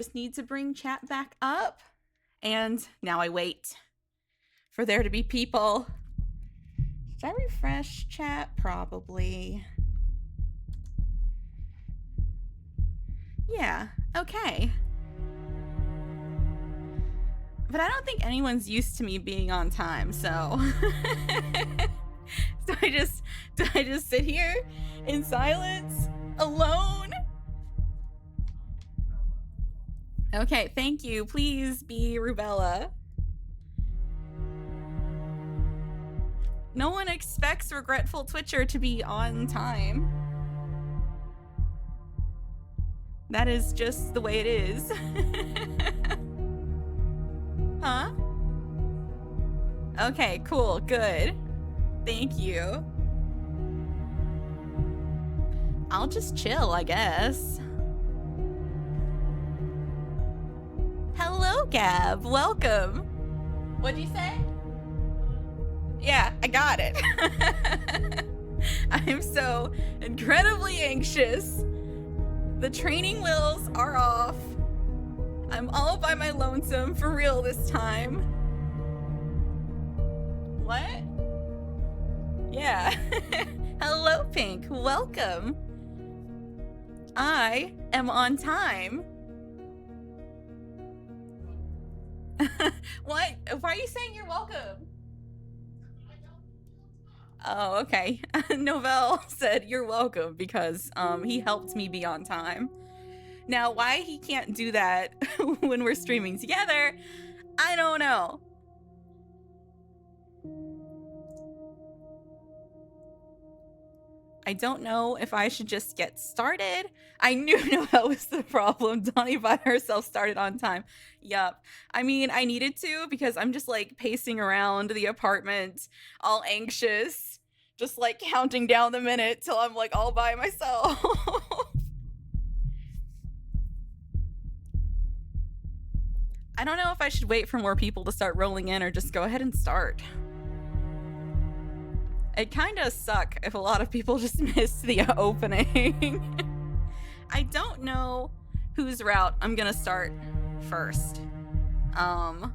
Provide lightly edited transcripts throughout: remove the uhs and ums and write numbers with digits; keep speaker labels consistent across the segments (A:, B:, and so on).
A: Just need to bring chat back up. And now I wait for there to be people. Should I refresh chat? Probably. Yeah, okay. But I don't think anyone's used to me being on time, so do I just sit here in silence alone? Okay, thank you. Please be Rubella. No one expects RegretfulTwitcher to be on time. That is just the way it is. Huh? Okay, cool, good. Thank you. I'll just chill, I guess. Hello, Gab. Welcome. What'd you say? Yeah, I got it. I'm so incredibly anxious. The training wheels are off. I'm all by my lonesome for real this time. What? Yeah. Hello, Pink. Welcome. I am on time. What? Why are you saying you're welcome? Oh, okay. Novell said you're welcome because he helped me be on time. Now, why he can't do that when we're streaming together, I don't know. I don't know if I should just get started. I knew Novell was the problem. Donnie by herself started on time. Yup. I mean, I needed to because I'm just like pacing around the apartment, all anxious, just like counting down the minute till I'm like all by myself. I don't know if I should wait for more people to start rolling in or just go ahead and start. It kind of suck if a lot of people just missed the opening. I don't know whose route I'm gonna start first. I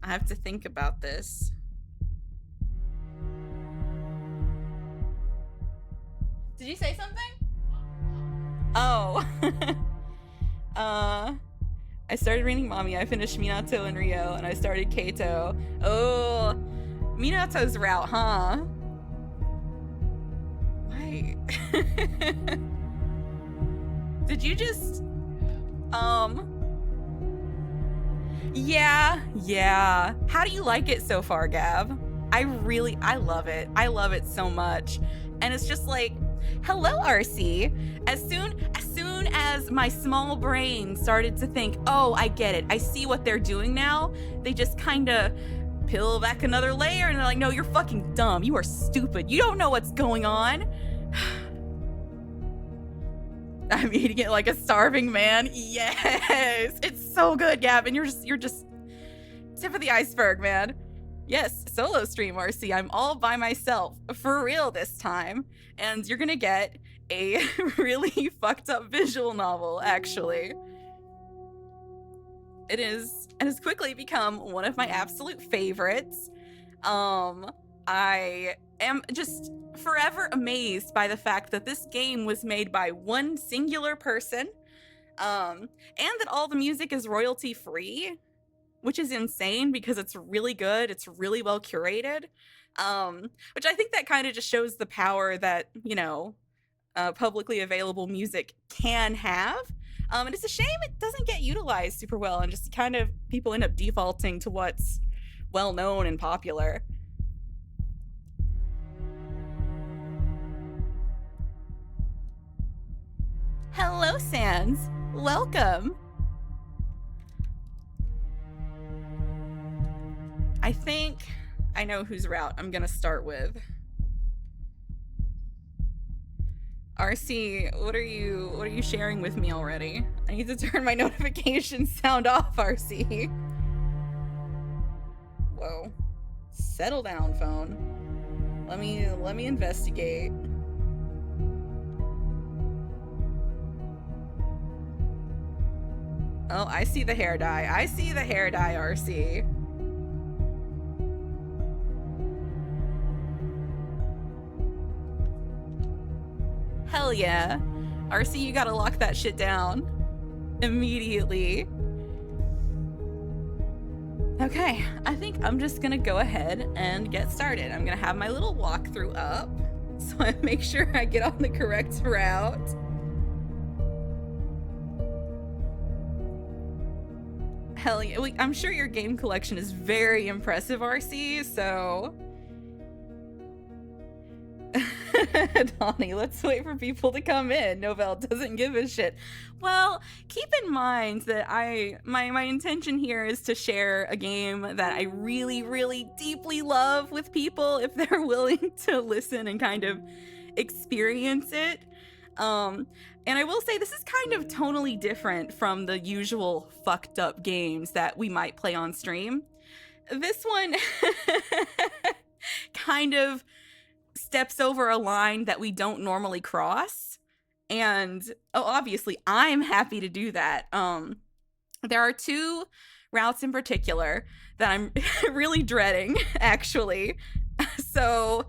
A: have to think about this. Did you say something? Oh. I started reading Mamiya, I finished Minato and Rio, and I started Kato. Oh, Minato's route, huh? Why? Did you just... Yeah. How do you like it so far, Gab? I love it. I love it so much. And it's just like, hello, RC. As soon as my small brain started to think, oh, I get it, I see what they're doing now, they just kind of peel back another layer and they're like, no, you're fucking dumb. You are stupid. You don't know what's going on. I'm eating it like a starving man. Yes, it's so good, Gavin. You're just tip of the iceberg, man. Yes, solo stream, RC. I'm all by myself for real this time, and you're gonna get a really fucked up visual novel, actually. It has quickly become one of my absolute favorites. I am just forever amazed by the fact that this game was made by one singular person, and that all the music is royalty free, which is insane because it's really good. It's really well curated, which I think that kind of just shows the power that, you know, publicly available music can have. And it's a shame it doesn't get utilized super well, and just kind of people end up defaulting to what's well known and popular. Hello, Sans. Welcome. I think I know whose route I'm gonna start with. RC, what are you sharing with me already? I need to turn my notification sound off, RC. Whoa. Settle down, phone. Let me investigate. Oh, I see the hair dye. I see the hair dye, RC. Hell yeah. RC, you gotta lock that shit down immediately. Okay, I think I'm just gonna go ahead and get started. I'm gonna have my little walkthrough up so I make sure I get on the correct route. Hell yeah. I'm sure your game collection is very impressive, RC, so... Donnie, let's wait for people to come in. Novell doesn't give a shit. Well, keep in mind that my intention here is to share a game that I really, really deeply love with people if they're willing to listen and kind of experience it. And I will say this is kind of tonally different from the usual fucked up games that we might play on stream. This one kind of steps over a line that we don't normally cross, and obviously I'm happy to do that. There are two routes in particular that I'm really dreading, actually. So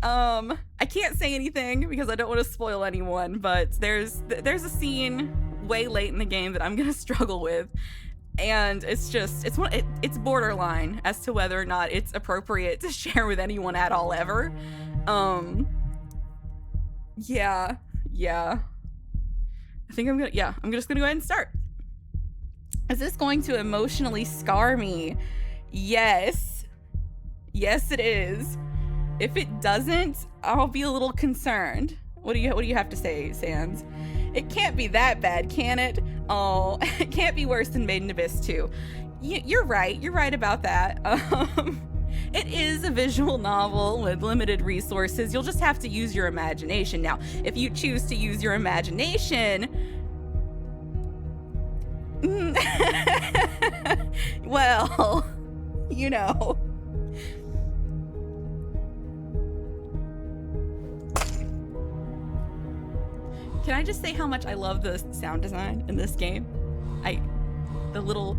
A: I can't say anything because I don't want to spoil anyone, but there's a scene way late in the game that I'm gonna struggle with, and it's borderline as to whether or not it's appropriate to share with anyone at all ever. Yeah. I think I'm just gonna go ahead and start. Is this going to emotionally scar me? Yes. Yes, it is. If it doesn't, I'll be a little concerned. What do you have to say, Sans? It can't be that bad, can it? Oh, it can't be worse than Made in Abyss 2. You're right. You're right about that. It is a visual novel with limited resources. You'll just have to use your imagination. Now, if you choose to use your imagination... well, you know... Can I just say how much I love the sound design in this game? The little,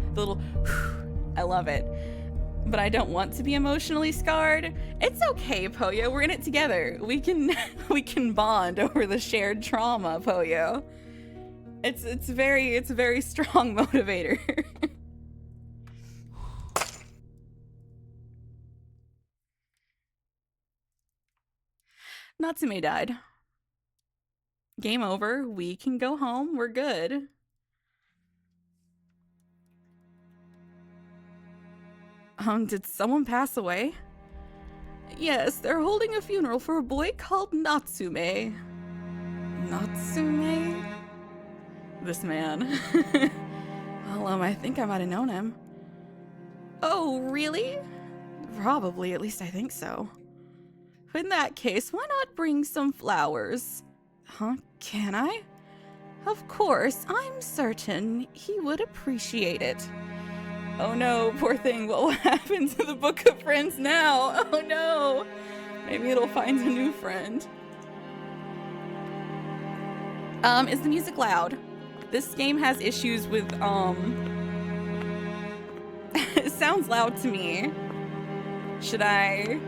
A: I love it. But I don't want to be emotionally scarred. It's okay, Poyo. We're in it together. We can bond over the shared trauma, Poyo. It's a very strong motivator. Natsume died. Game over. We can go home. We're good. Did someone pass away? Yes, they're holding a funeral for a boy called Natsume. Natsume? This man. Well, I think I might have known him. Oh, really? Probably, at least I think so. In that case, why not bring some flowers? Huh? Can I? Of course, I'm certain he would appreciate it. Oh no, poor thing, what will happen to the Book of Friends now? Oh no! Maybe it'll find a new friend. Is the music loud? This game has issues with, it sounds loud to me. Should I...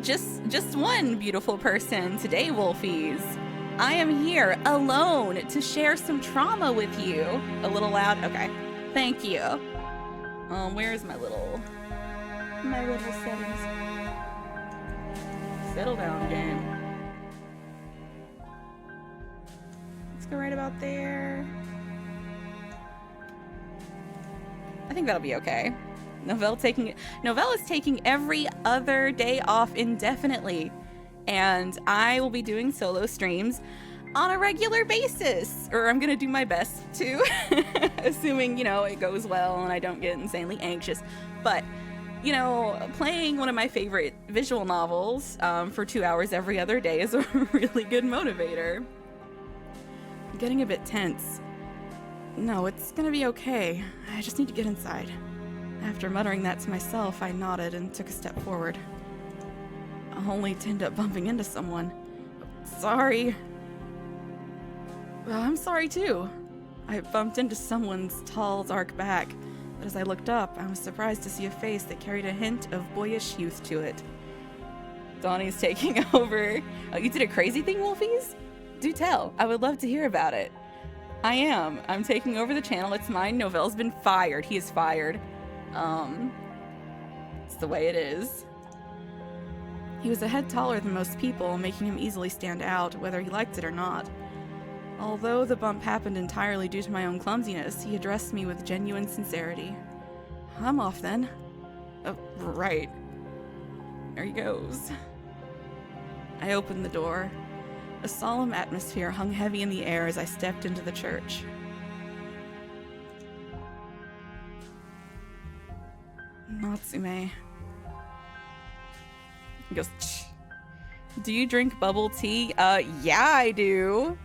A: just one beautiful person today, Wolfies. I am here alone to share some trauma with you. A little loud? Okay. Thank you. Where's my little settings? Settle down, game. Let's go right about there. I think that'll be okay. Novell is taking every other day off indefinitely, and I will be doing solo streams on a regular basis, or I'm gonna do my best to, assuming, you know, it goes well and I don't get insanely anxious. But, you know, playing one of my favorite visual novels for 2 hours every other day is a really good motivator. I'm getting a bit tense. No, it's gonna be okay. I just need to get inside. After muttering that to myself, I nodded and took a step forward. only to end up bumping into someone. Sorry. Well, I'm sorry too. I bumped into someone's tall, dark back, but as I looked up, I was surprised to see a face that carried a hint of boyish youth to it. Donnie's taking over. Oh, you did a crazy thing, Wolfies? Do tell. I would love to hear about it. I am. I'm taking over the channel. It's mine. Novelle's been fired. He is fired. It's the way it is. He was a head taller than most people, making him easily stand out, whether he liked it or not. Although the bump happened entirely due to my own clumsiness, he addressed me with genuine sincerity. I'm off then. Oh, right. There he goes. I opened the door. A solemn atmosphere hung heavy in the air as I stepped into the church. Natsume. He goes, "Shh. Do you drink bubble tea? Yeah, I do.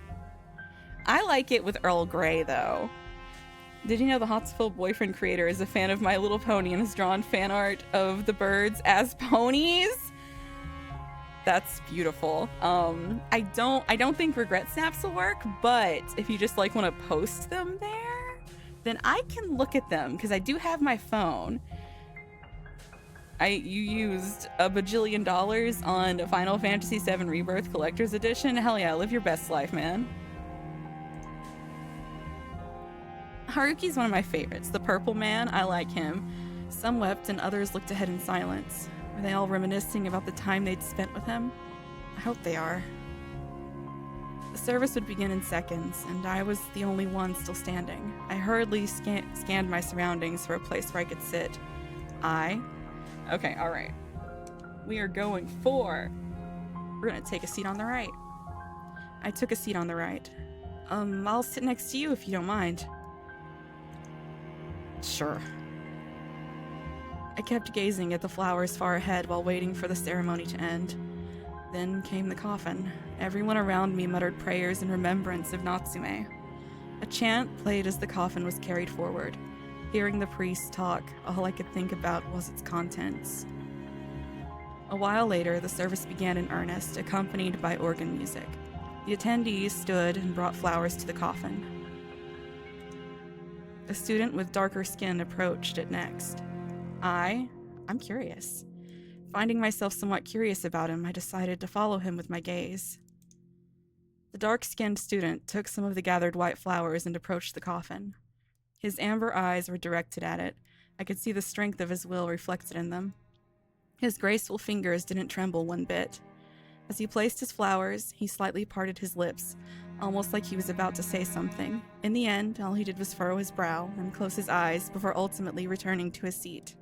A: I like it with Earl Grey, though. Did you know the Hotsville boyfriend creator is a fan of My Little Pony and has drawn fan art of the birds as ponies? That's beautiful. I don't think regret snaps will work, but if you just like want to post them there, then I can look at them because I do have my phone. You used $1 bajillion on Final Fantasy VII Rebirth Collector's Edition. Hell yeah, live your best life, man. Haruki's one of my favorites. The purple man, I like him. Some wept and others looked ahead in silence. Were they all reminiscing about the time they'd spent with him? I hope they are. The service would begin in seconds, and I was the only one still standing. I hurriedly scanned my surroundings for a place where I could sit. Okay, alright. We're going to take a seat on the right. I took a seat on the right. I'll sit next to you if you don't mind. Sure. I kept gazing at the flowers far ahead while waiting for the ceremony to end. Then came the coffin. Everyone around me muttered prayers in remembrance of Natsume. A chant played as the coffin was carried forward. Hearing the priest talk, all I could think about was its contents. A while later, the service began in earnest, accompanied by organ music. The attendees stood and brought flowers to the coffin. A student with darker skin approached it next. I'm curious. Finding myself somewhat curious about him, I decided to follow him with my gaze. The dark-skinned student took some of the gathered white flowers and approached the coffin. His amber eyes were directed at it. I could see the strength of his will reflected in them. His graceful fingers didn't tremble one bit. As he placed his flowers, he slightly parted his lips, almost like he was about to say something. In the end, all he did was furrow his brow and close his eyes before ultimately returning to his seat.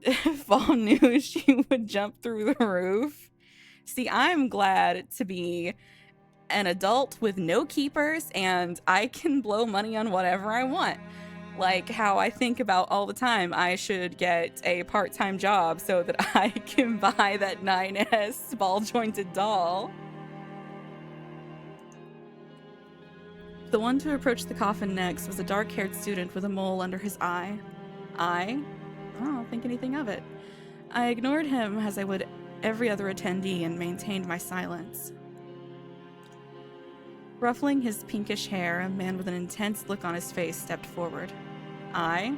A: If all knew she would jump through the roof. See, I'm glad to be an adult with no keepers and I can blow money on whatever I want. Like how I think about all the time I should get a part-time job so that I can buy that 9S ball-jointed doll. The one to approach the coffin next was a dark-haired student with a mole under his eye. I don't think anything of it. I ignored him as I would every other attendee and maintained my silence. Ruffling his pinkish hair, a man with an intense look on his face stepped forward. I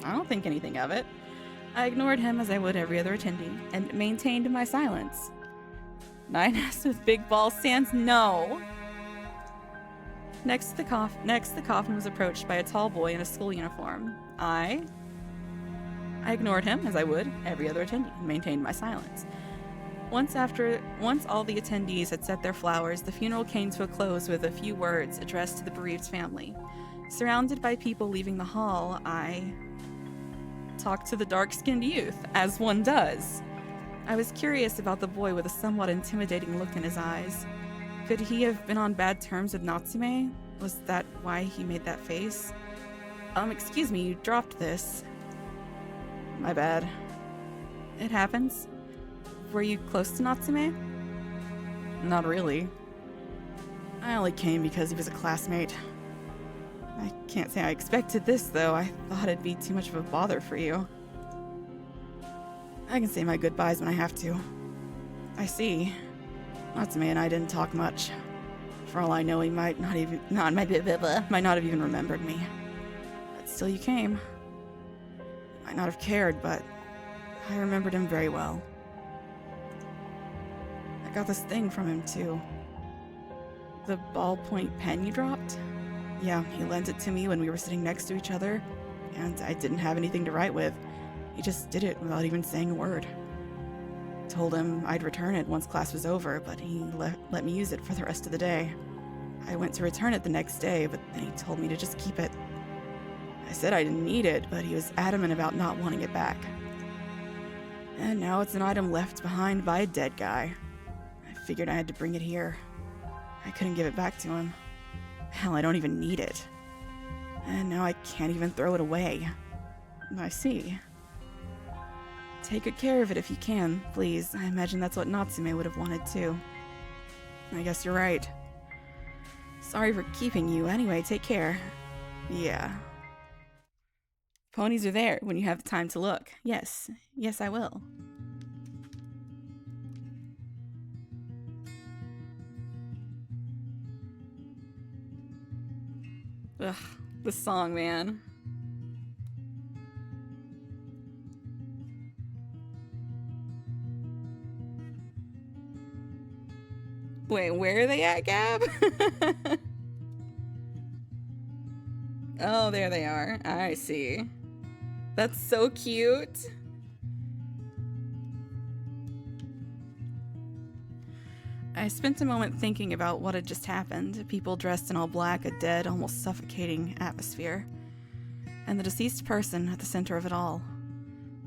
A: don't think anything of it. I ignored him as I would every other attendee, and maintained my silence. 9S with big ball stands? No! Next, the coffin was approached by a tall boy in a school uniform. I ignored him as I would every other attendee, and maintained my silence. Once all the attendees had set their flowers, the funeral came to a close with a few words addressed to the bereaved family. Surrounded by people leaving the hall, I talked to the dark-skinned youth, as one does. I was curious about the boy with a somewhat intimidating look in his eyes. Could he have been on bad terms with Natsume? Was that why he made that face? Excuse me, you dropped this. My bad. It happens. Were you close to Natsume? Not really. I only came because he was a classmate. I can't say I expected this, though. I thought it'd be too much of a bother for you. I can say my goodbyes when I have to. I see. Natsume and I didn't talk much. For all I know, he might not have even remembered me. But still, you came. Might not have cared, but I remembered him very well. I got this thing from him, too. The ballpoint pen you dropped? Yeah, he lent it to me when we were sitting next to each other, and I didn't have anything to write with. He just did it without even saying a word. Told him I'd return it once class was over, but he let me use it for the rest of the day. I went to return it the next day, but then he told me to just keep it. I said I didn't need it, but he was adamant about not wanting it back. And now it's an item left behind by a dead guy. I figured I had to bring it here. I couldn't give it back to him. Hell, I don't even need it. And now I can't even throw it away. I see. Take good care of it if you can, please. I imagine that's what Natsume would have wanted too. I guess you're right. Sorry for keeping you. Anyway, take care. Yeah. Ponies are there when you have the time to look. Yes. Yes, I will. Ugh, the song, man. Wait, where are they at, Gab? Oh, there they are. I see. That's so cute. I spent a moment thinking about what had just happened. People dressed in all black, a dead, almost suffocating atmosphere. And the deceased person at the center of it all.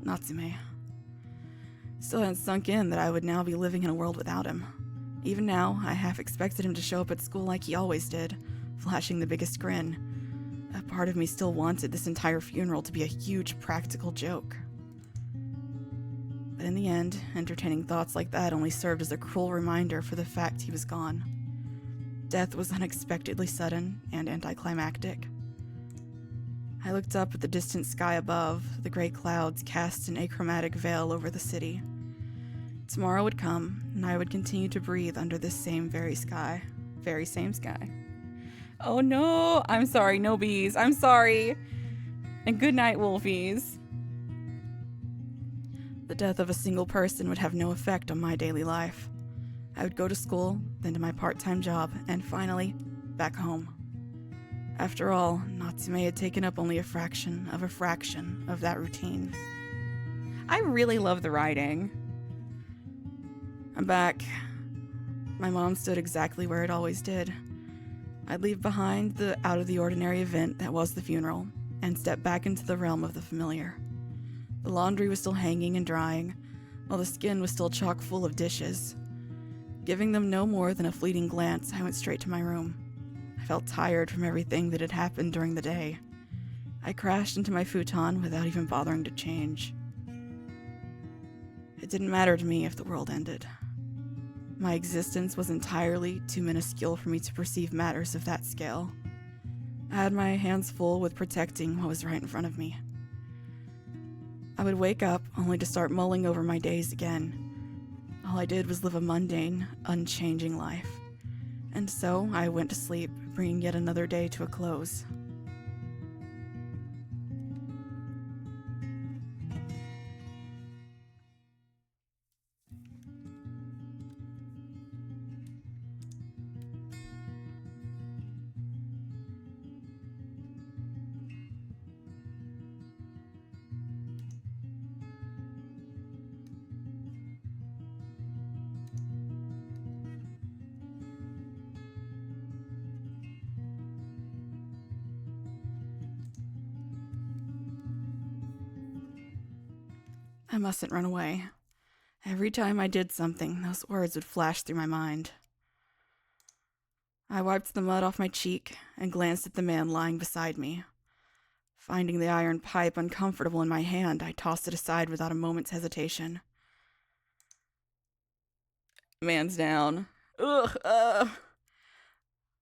A: Natsume. Still hadn't sunk in that I would now be living in a world without him. Even now, I half expected him to show up at school like he always did, flashing the biggest grin. A part of me still wanted this entire funeral to be a huge practical joke. But in the end, entertaining thoughts like that only served as a cruel reminder for the fact he was gone. Death was unexpectedly sudden and anticlimactic. I looked up at the distant sky above. The gray clouds cast an achromatic veil over the city. Tomorrow would come, and I would continue to breathe under this same very same sky. Oh no! I'm sorry, no bees. I'm sorry! And good night, wolfies. The death of a single person would have no effect on my daily life. I would go to school, then to my part-time job, and finally, back home. After all, Natsume had taken up only a fraction of that routine. I really love the writing. I'm back. My mom stood exactly where it always did. I'd leave behind the out-of-the-ordinary event that was the funeral, and step back into the realm of the familiar. The laundry was still hanging and drying, while the skin was still chock full of dishes. Giving them no more than a fleeting glance, I went straight to my room. I felt tired from everything that had happened during the day. I crashed into my futon without even bothering to change. It didn't matter to me if the world ended. My existence was entirely too minuscule for me to perceive matters of that scale. I had my hands full with protecting what was right in front of me. I would wake up only to start mulling over my days again. All I did was live a mundane, unchanging life. And so I went to sleep, bringing yet another day to a close. I mustn't run away. Every time I did something, those words would flash through my mind. I wiped the mud off my cheek and glanced at the man lying beside me. Finding the iron pipe uncomfortable in my hand, I tossed it aside without a moment's hesitation. Man's down. Ugh.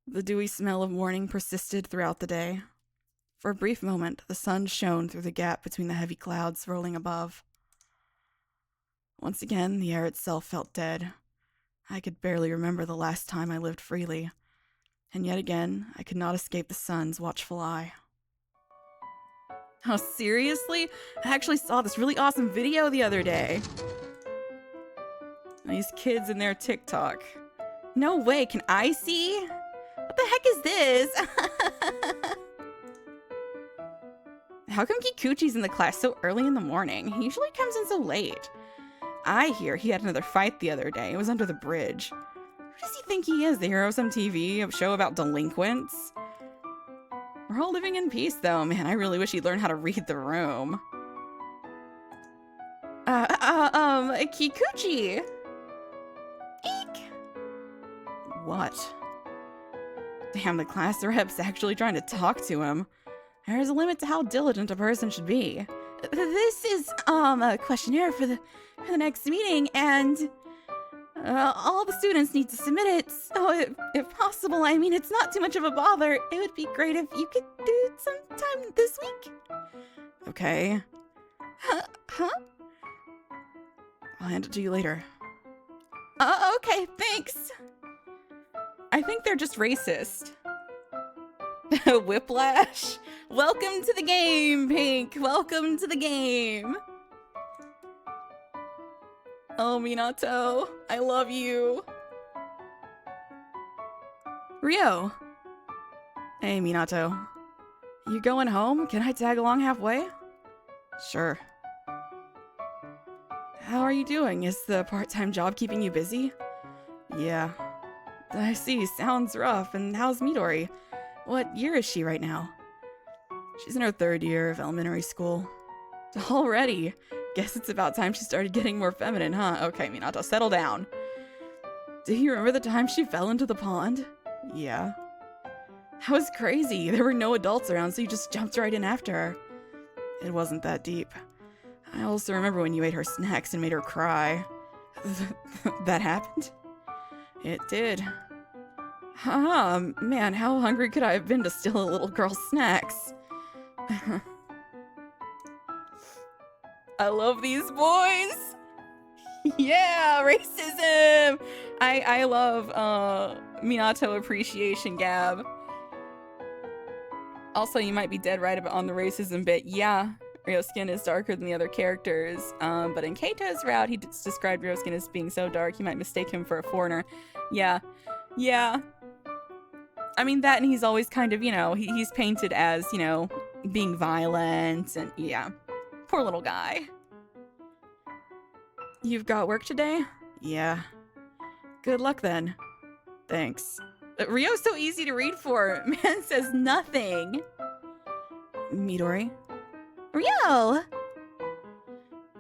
A: The dewy smell of morning persisted throughout the day. For a brief moment, the sun shone through the gap between the heavy clouds rolling above.
B: Once again, the air itself felt dead. I could barely remember the last time I lived freely. And yet again, I could not escape the sun's watchful eye.
A: Oh, seriously? I actually saw this really awesome video the other day. These kids and their TikTok. No way, can I see? What the heck is this? How come Kikuchi's in the class so early in the morning? He usually comes in so late. I hear he had another fight the other day. It was under the bridge. Who does he think he is? The hero of some TV show about delinquents? We're all living in peace, though. Man, I really wish he'd learn how to read the room. Kikuchi! Eek! What? Damn, the class rep's actually trying to talk to him. There's a limit to how diligent a person should be. This is, a questionnaire for the next meeting, and all the students need to submit it, so if possible, I mean, it's not too much of a bother. It would be great if you could do it sometime this week.
B: Okay.
A: Huh?
B: I'll hand it to you later.
A: Okay, thanks. I think they're just racist. Whiplash. Welcome to the game, Pink. Welcome to the game. Oh, Minato, I love you.
B: Ryo! Hey, Minato. You going home? Can I tag along halfway? Sure. How are you doing? Is the part-time job keeping you busy? Yeah. I see, sounds rough. And how's Midori? What year is she right now? She's in her 3rd year of elementary school. Already? Guess it's about time she started getting more feminine, huh? Okay, Minato, settle down. Do you remember the time she fell into the pond? Yeah. That was crazy. There were no adults around, so you just jumped right in after her. It wasn't that deep. I also remember when you ate her snacks and made her cry. That happened? It did. Man, how hungry could I have been to steal a little girl's snacks?
A: I love these boys. Yeah, racism. I love Minato appreciation, Gab. Also, you might be dead right about on the racism bit. Yeah, Ryo's skin is darker than the other characters. But in Keito's route, he described Ryo's skin as being so dark, you might mistake him for a foreigner. Yeah. I mean, that, and he's always kind of, he's painted as, being violent, and yeah. Poor little guy.
B: You've got work today? Yeah. Good luck then. Thanks.
A: Ryo's so easy to read for. Man says nothing.
B: Midori?
A: Ryo!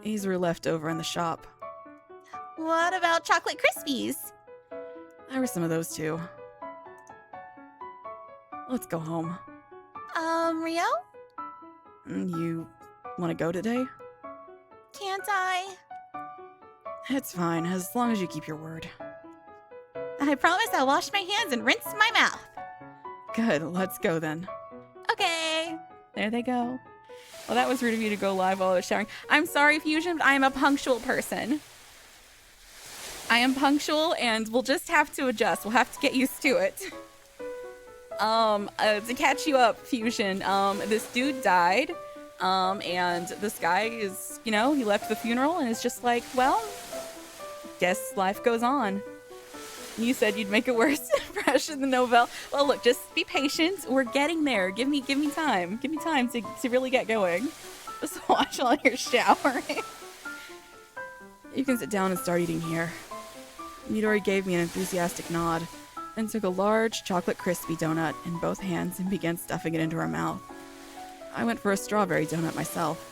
B: These were left over in the shop.
A: What about chocolate Krispies?
B: There were some of those too. Let's go home.
A: Ryo?
B: You want to go today?
A: Can't I?
B: It's fine, as long as you keep your word.
A: I promise I'll wash my hands and rinse my mouth.
B: Good, let's go then.
A: Okay. There they go. Well, that was rude of you to go live while I was showering. I'm sorry, Fusion, but I am a punctual person. I am punctual, and we'll just have to adjust. We'll have to get used to it. To catch you up, Fusion, this dude died, and this guy is, he left the funeral and is just like, well, guess life goes on. You said you'd make it worse, fresh in the novella. Well, look, just be patient. We're getting there. Give me time. Give me time to really get going. Just watch while you're showering.
B: You can sit down and start eating here. Midori gave me an enthusiastic nod, and took a large chocolate crispy donut in both hands and began stuffing it into her mouth. I went for a strawberry donut myself.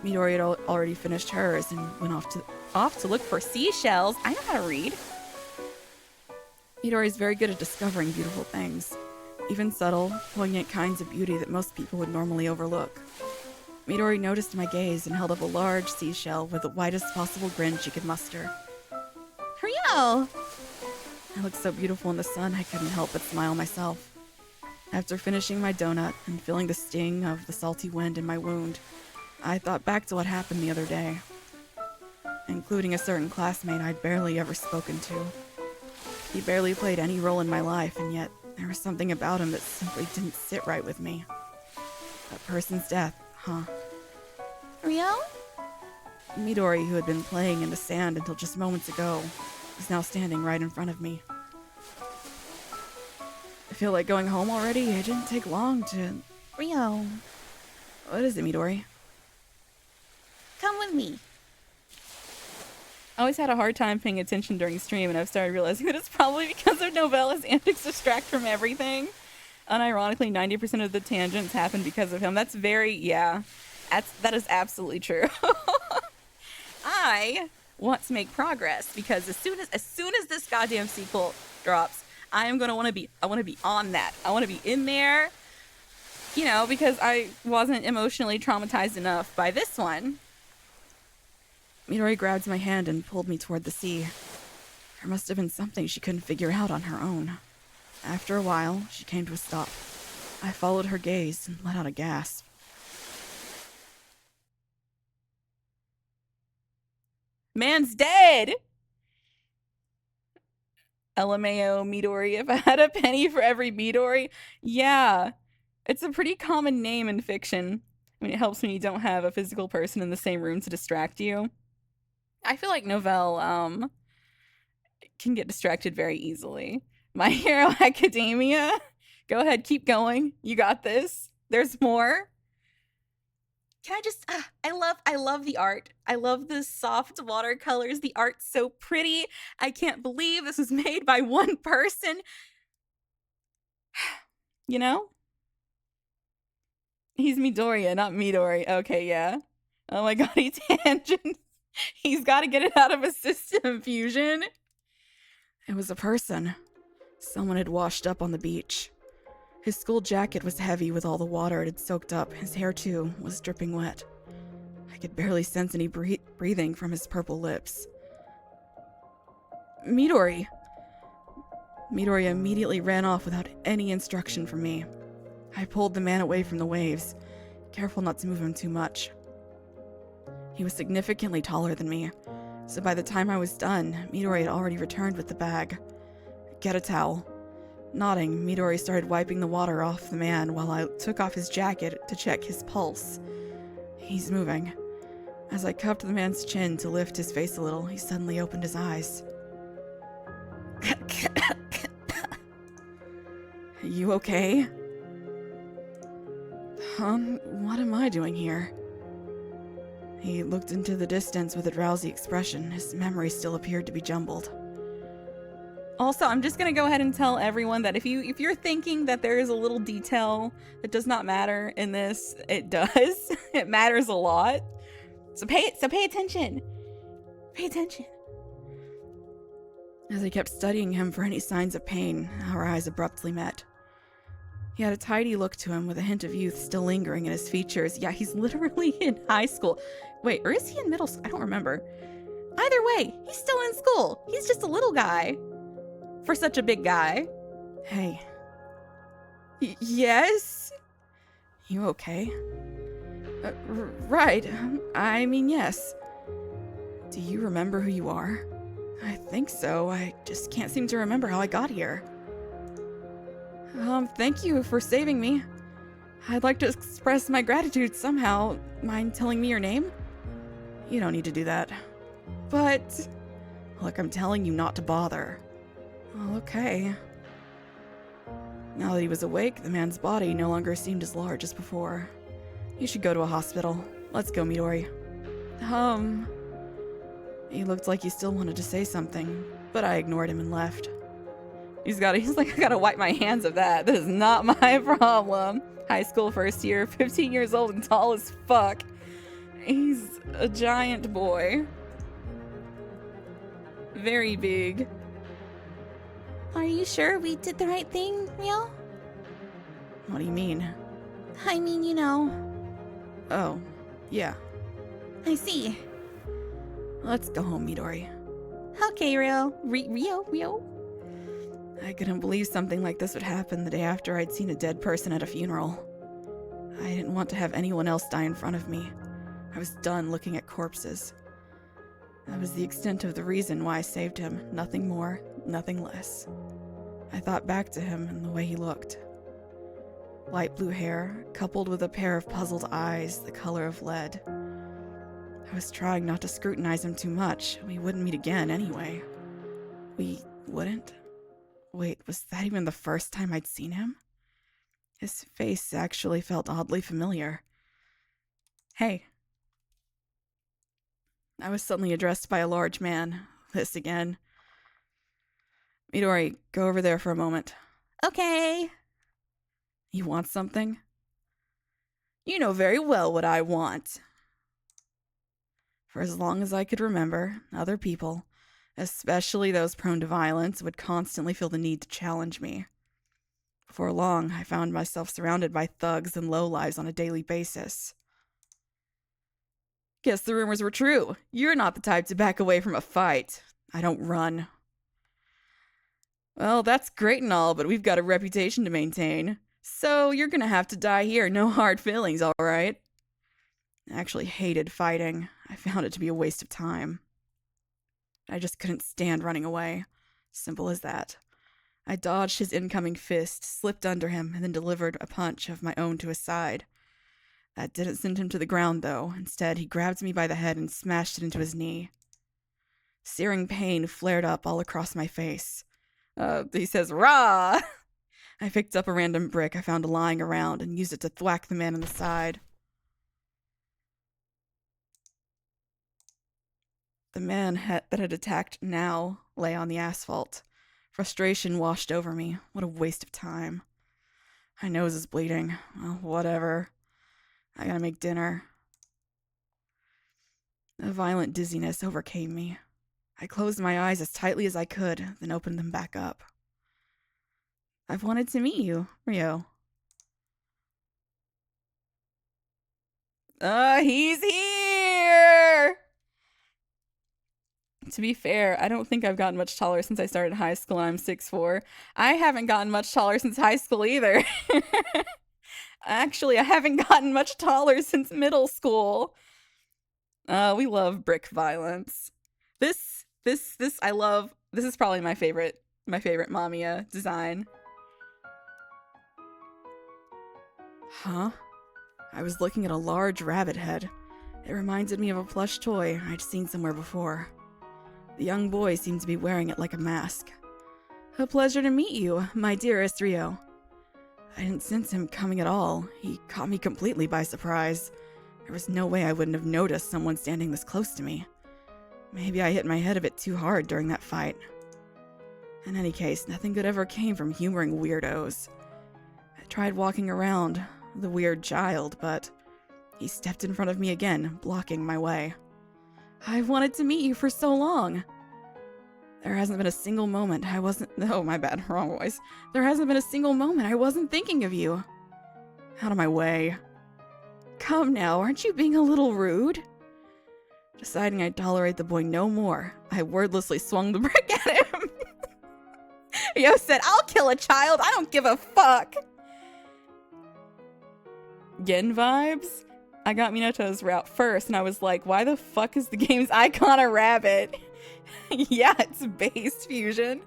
B: Midori had already finished hers and went off to look for seashells. I know how to read. Midori is very good at discovering beautiful things, even subtle, poignant kinds of beauty that most people would normally overlook. Midori noticed my gaze and held up a large seashell with the widest possible grin she could muster.
A: Ryo!
B: It looked so beautiful in the sun, I couldn't help but smile myself. After finishing my donut and feeling the sting of the salty wind in my wound, I thought back to what happened the other day. including a certain classmate I'd barely ever spoken to. He barely played any role in my life, and yet there was something about him that simply didn't sit right with me. That person's death, huh?
C: Rio?
B: Midori, who had been playing in the sand until just moments ago, is now standing right in front of me. I feel like going home already. It didn't take long to...
C: Rio,
B: What is it, Midori?
C: come with me.
A: I always had a hard time paying attention during stream, and I've started realizing that it's probably because of Novella's antics distract from everything. Unironically, 90% of the tangents happen because of him. That's very, yeah. That is absolutely true. I want to make progress because as soon as this goddamn sequel drops, I want to be on that. I want to be in there, you know, because I wasn't emotionally traumatized enough by this one.
B: Midori grabbed my hand and pulled me toward the sea. There must have been something she couldn't figure out on her own. After a while, she came to a stop. I followed her gaze and let out a gasp.
A: Man's dead! LMAO Midori. If I had a penny for every Midori. Yeah. It's a pretty common name in fiction. I mean, it helps when you don't have a physical person in the same room to distract you. I feel like Novelle, can get distracted very easily. My Hero Academia. Go ahead, keep going. You got this. There's more. Can I just I love the art. I love the soft watercolors. The art's so pretty. I can't believe this was made by one person. You know? He's Midoriya, not Midori. Okay, yeah. Oh my god, he tangents. He's got to get it out of his system, Fusion.
B: It was a person. Someone had washed up on the beach. His school jacket was heavy with all the water it had soaked up. His hair, too, was dripping wet. I could barely sense any breathing from his purple lips. Midori! Midori immediately ran off without any instruction from me. I pulled the man away from the waves, careful not to move him too much. He was significantly taller than me, so by the time I was done, Midori had already returned with the bag. Get a towel. Nodding, Midori started wiping the water off the man while I took off his jacket to check his pulse. He's moving. As I cupped the man's chin to lift his face a little, he suddenly opened his eyes. You okay? What am I doing here? He looked into the distance with a drowsy expression. His memory still appeared to be jumbled.
A: Also, I'm just gonna go ahead and tell everyone that if you're thinking that there is a little detail that does not matter in this, it does. It matters a lot. So pay attention. Pay attention.
B: As I kept studying him for any signs of pain, our eyes abruptly met. He had a tidy look to him with a hint of youth still lingering in his features. Yeah, he's literally in high school. Wait, or is he in middle school? I don't remember. Either way, he's still in school. He's just a little guy. For such a big guy. Hey. Yes? You okay? Right. I mean, yes. Do you remember who you are? I think so. I just can't seem to remember how I got here. Thank you for saving me. I'd like to express my gratitude somehow. Mind telling me your name? You don't need to do that. But... Look, I'm telling you not to bother. Oh, okay. Now that he was awake, the man's body no longer seemed as large as before. You should go to a hospital. Let's go, Midori. He looked like he still wanted to say something, but I ignored him and left. He's like, I gotta wipe my hands of that. This is not my problem. High school first year, 15 years old and tall as fuck. He's a giant boy. Very big.
C: Are you sure we did the right thing, Rio?
B: What do you mean?
C: I mean, you know.
B: Oh, yeah.
C: I see.
B: Let's go home, Midori.
C: Okay, Rio. Rio?
B: I couldn't believe something like this would happen the day after I'd seen a dead person at a funeral. I didn't want to have anyone else die in front of me. I was done looking at corpses. That was the extent of the reason why I saved him. Nothing more, nothing less. I thought back to him and the way he looked. Light blue hair, coupled with a pair of puzzled eyes the color of lead. I was trying not to scrutinize him too much. We wouldn't meet again anyway. We wouldn't? Wait, was that even the first time I'd seen him? His face actually felt oddly familiar. Hey. I was suddenly addressed by a large man. This again. Midori, go over there for a moment.
C: Okay.
B: You want something? You know very well what I want. For as long as I could remember, other people, especially those prone to violence, would constantly feel the need to challenge me. Before long, I found myself surrounded by thugs and lowlives on a daily basis. Guess the rumors were true. You're not the type to back away from a fight. I don't run. Well, that's great and all, but we've got a reputation to maintain. So you're gonna have to die here. No hard feelings, all right? I actually hated fighting. I found it to be a waste of time. I just couldn't stand running away. Simple as that. I dodged his incoming fist, slipped under him, and then delivered a punch of my own to his side. That didn't send him to the ground, though. Instead, he grabbed me by the head and smashed it into his knee. Searing pain flared up all across my face. He says, "Rah!" I picked up a random brick I found lying around and used it to thwack the man in the side. The man that had attacked now lay on the asphalt. Frustration washed over me. What a waste of time. My nose is bleeding. Well, whatever. I gotta make dinner. A violent dizziness overcame me. I closed my eyes as tightly as I could, then opened them back up. I've wanted to meet you, Ryo. He's here! To be fair, I don't think I've gotten much taller since I started high school and I'm 6'4". I haven't gotten much taller since high school either. Actually, I haven't gotten much taller since middle school. We love brick violence. This I love. This is probably my favorite Mamiya design. Huh? I was looking at a large rabbit head. It reminded me of a plush toy I'd seen somewhere before. The young boy seemed to be wearing it like a mask. A pleasure to meet you, my dearest Ryo. I didn't sense him coming at all. He caught me completely by surprise. There was no way I wouldn't have noticed someone standing this close to me. Maybe I hit my head a bit too hard during that fight. In any case, nothing good ever came from humoring weirdos. I tried walking around the weird child, but he stepped in front of me again, blocking my way. I've wanted to meet you for so long. There hasn't been a single moment I wasn't... Oh, my bad. Wrong voice. There hasn't been a single moment I wasn't thinking of you. Out of my way. Come now, aren't you being a little rude? Deciding I'd tolerate the boy no more, I wordlessly swung the brick at him. Yo said, I'll kill a child. I don't give a fuck. Gen vibes? I got Minato's route first, and I was like, why the fuck is the game's icon a rabbit? Yeah, it's base fusion.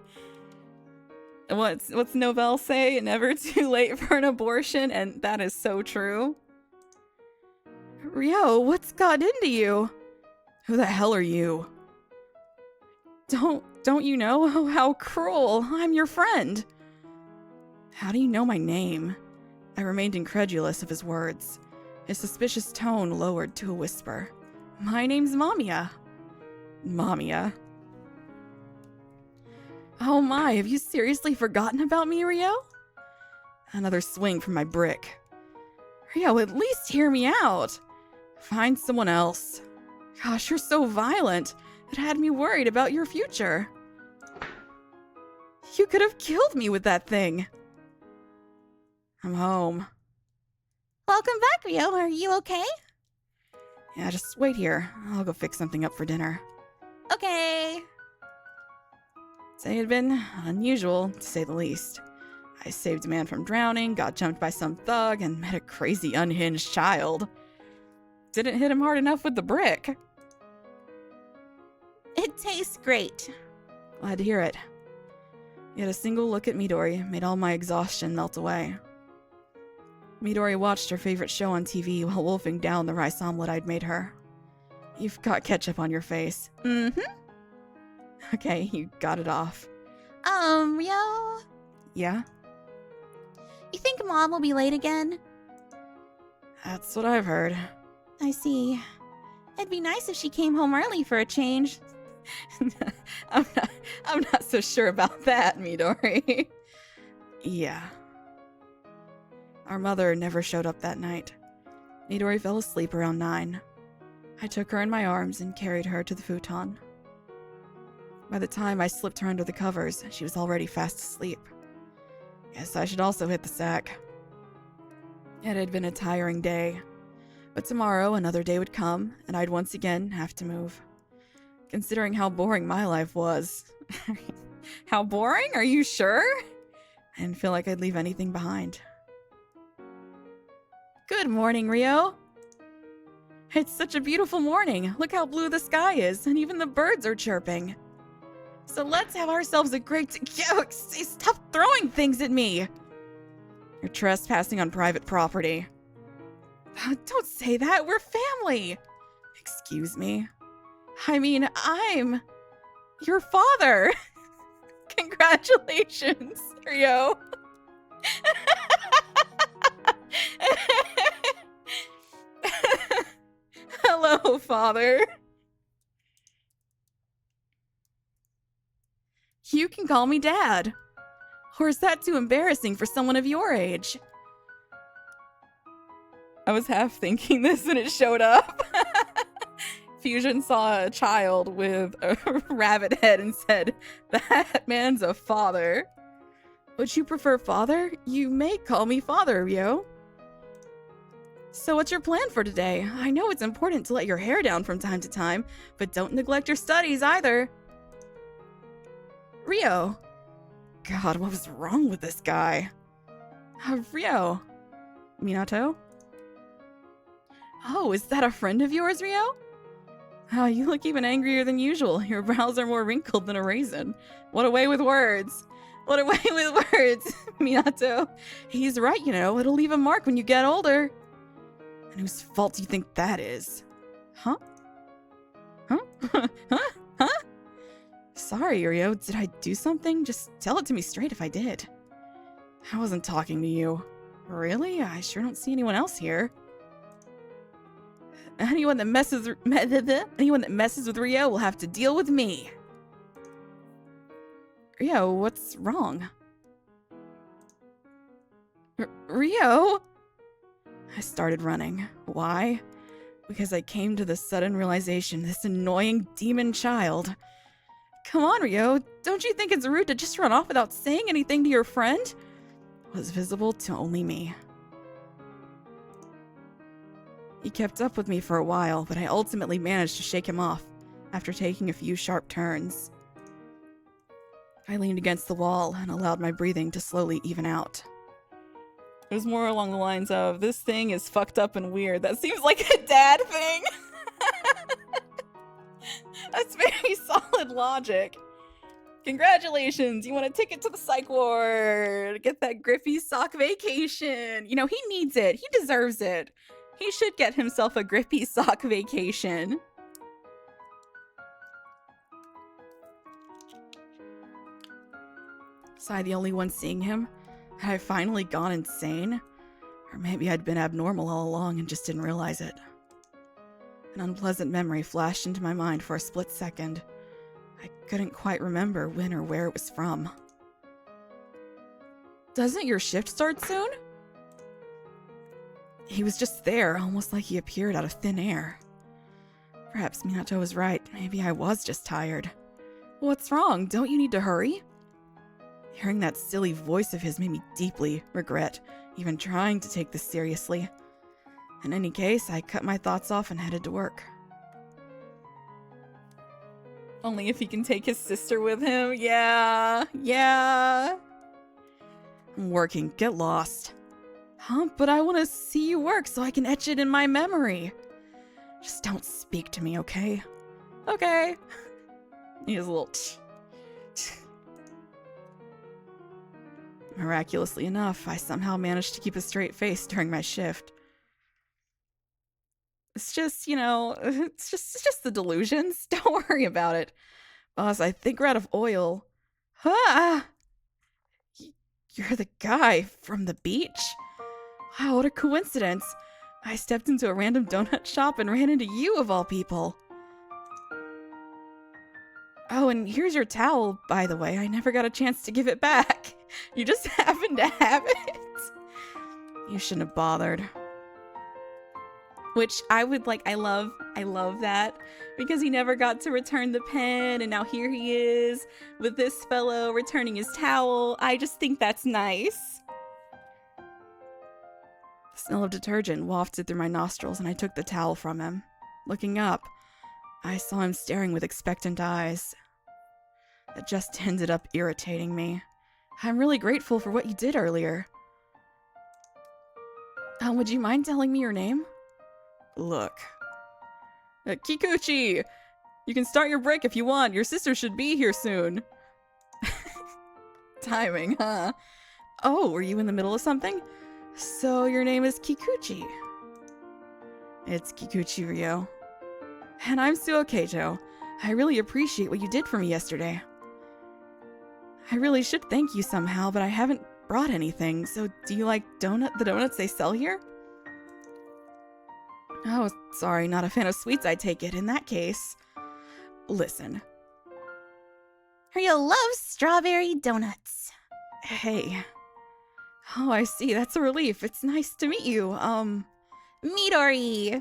B: What's Novell say? Never too late for an abortion, and that is so true. Ryo, what's got into you? Who the hell are you? Don't you know? Oh, how cruel. I'm your friend. How do you know my name? I remained incredulous of his words. His suspicious tone lowered to a whisper. My name's Mamiya. Mamiya? Oh my, have you seriously forgotten about me, Ryo? Another swing from my brick. Ryo, at least hear me out. Find someone else. Gosh, you're so violent. It had me worried about your future. You could have killed me with that thing. I'm home.
C: Welcome back, Ryo. Are you okay?
B: Yeah, just wait here. I'll go fix something up for dinner.
C: Okay.
B: Today had been unusual, to say the least. I saved a man from drowning, got jumped by some thug, and met a crazy unhinged child. Didn't hit him hard enough with the brick.
C: It tastes great.
B: Glad to hear it. Yet a single look at Midori made all my exhaustion melt away. Midori watched her favorite show on TV while wolfing down the rice omelet I'd made her. You've got ketchup on your face.
C: Mm-hmm.
B: Okay, you got it off.
C: Rio?
B: Yeah?
C: You think Mom will be late again?
B: That's what I've heard.
C: I see. It'd be nice if she came home early for a change.
B: I'm not so sure about that, Midori. Yeah. Our mother never showed up that night. Midori fell asleep around 9. I took her in my arms and carried her to the futon. By the time I slipped her under the covers, she was already fast asleep. Guess I should also hit the sack. It had been a tiring day, but tomorrow another day would come, and I'd once again have to move. Considering how boring my life was. How boring? Are you sure? I didn't feel like I'd leave anything behind. Good morning, Rio. It's such a beautiful morning. Look how blue the sky is, and even the birds are chirping. So let's have ourselves a great... Stop throwing things at me! You're trespassing on private property. Don't say that, we're family! Excuse me? I mean, I'm... your father! Congratulations, Rio! Hello, father. You can call me Dad. Or is that too embarrassing for someone of your age? I was half thinking this when it showed up. Fusion saw a child with a rabbit head and said, "That man's a father." Would you prefer father? You may call me father, Rio. So what's your plan for today? I know it's important to let your hair down from time to time, but don't neglect your studies either. Rio. God, what was wrong with this guy? Rio. Minato? Oh, is that a friend of yours, Rio? Oh, you look even angrier than usual. Your brows are more wrinkled than a raisin. What a way with words. What a way with words, Minato. He's right, you know. It'll leave a mark when you get older. And whose fault do you think that is? Huh? Huh? Huh? Sorry, Rio. Did I do something? Just tell it to me straight if I did. I wasn't talking to you. Really? I sure don't see anyone else here. Anyone that messes with Rio will have to deal with me. Rio, what's wrong? Rio? I started running. Why? Because I came to the sudden realization this annoying demon child. Come on, Rio. Don't you think it's rude to just run off without saying anything to your friend? Was visible to only me. He kept up with me for a while, but I ultimately managed to shake him off after taking a few sharp turns. I leaned against the wall and allowed my breathing to slowly even out. It was more along the lines of, this thing is fucked up and weird. That seems like a dad thing. That's very solid logic. Congratulations, you want a ticket to the psych ward. Get that Griffey sock vacation. You know, he needs it. He deserves it. He should get himself a Griffey sock vacation. Was I the only one seeing him? Had I finally gone insane? Or maybe I'd been abnormal all along and just didn't realize it. An unpleasant memory flashed into my mind for a split second. I couldn't quite remember when or where it was from. Doesn't your shift start soon? He was just there, almost like he appeared out of thin air. Perhaps Minato was right. Maybe I was just tired. What's wrong? Don't you need to hurry? Hearing that silly voice of his made me deeply regret even trying to take this seriously. In any case, I cut my thoughts off and headed to work. Only if he can take his sister with him? Yeah. I'm working. Get lost. Huh? But I want to see you work so I can etch it in my memory. Just don't speak to me, okay? Okay. He has a little Miraculously enough, I somehow managed to keep a straight face during my shift. It's just, it's just the delusions. Don't worry about it. Boss, I think we're out of oil. Ah! You're the guy from the beach? Wow, what a coincidence. I stepped into a random donut shop and ran into you of all people. Oh, and here's your towel, by the way. I never got a chance to give it back. You just happened to have it. You shouldn't have bothered. Which I would I love that, because he never got to return the pen, and now here he is with this fellow returning his towel. I just think that's nice. The smell of detergent wafted through my nostrils, and I took the towel from him. Looking up, I saw him staring with expectant eyes. That just ended up irritating me. I'm really grateful for what you did earlier. Would you mind telling me your name? Look. Kikuchi! You can start your break if you want. Your sister should be here soon. Timing, huh? Oh, were you in the middle of something? So your name is Kikuchi. It's Kikuchi, Ryo. And I'm Suo Kato. I really appreciate what you did for me yesterday. I really should thank you somehow, but I haven't brought anything. So do you like the donuts they sell here? Oh, sorry, not a fan of sweets, I take it. In that case, listen.
C: Ryo loves strawberry donuts.
B: Hey. Oh, I see. That's a relief. It's nice to meet you.
C: Midori.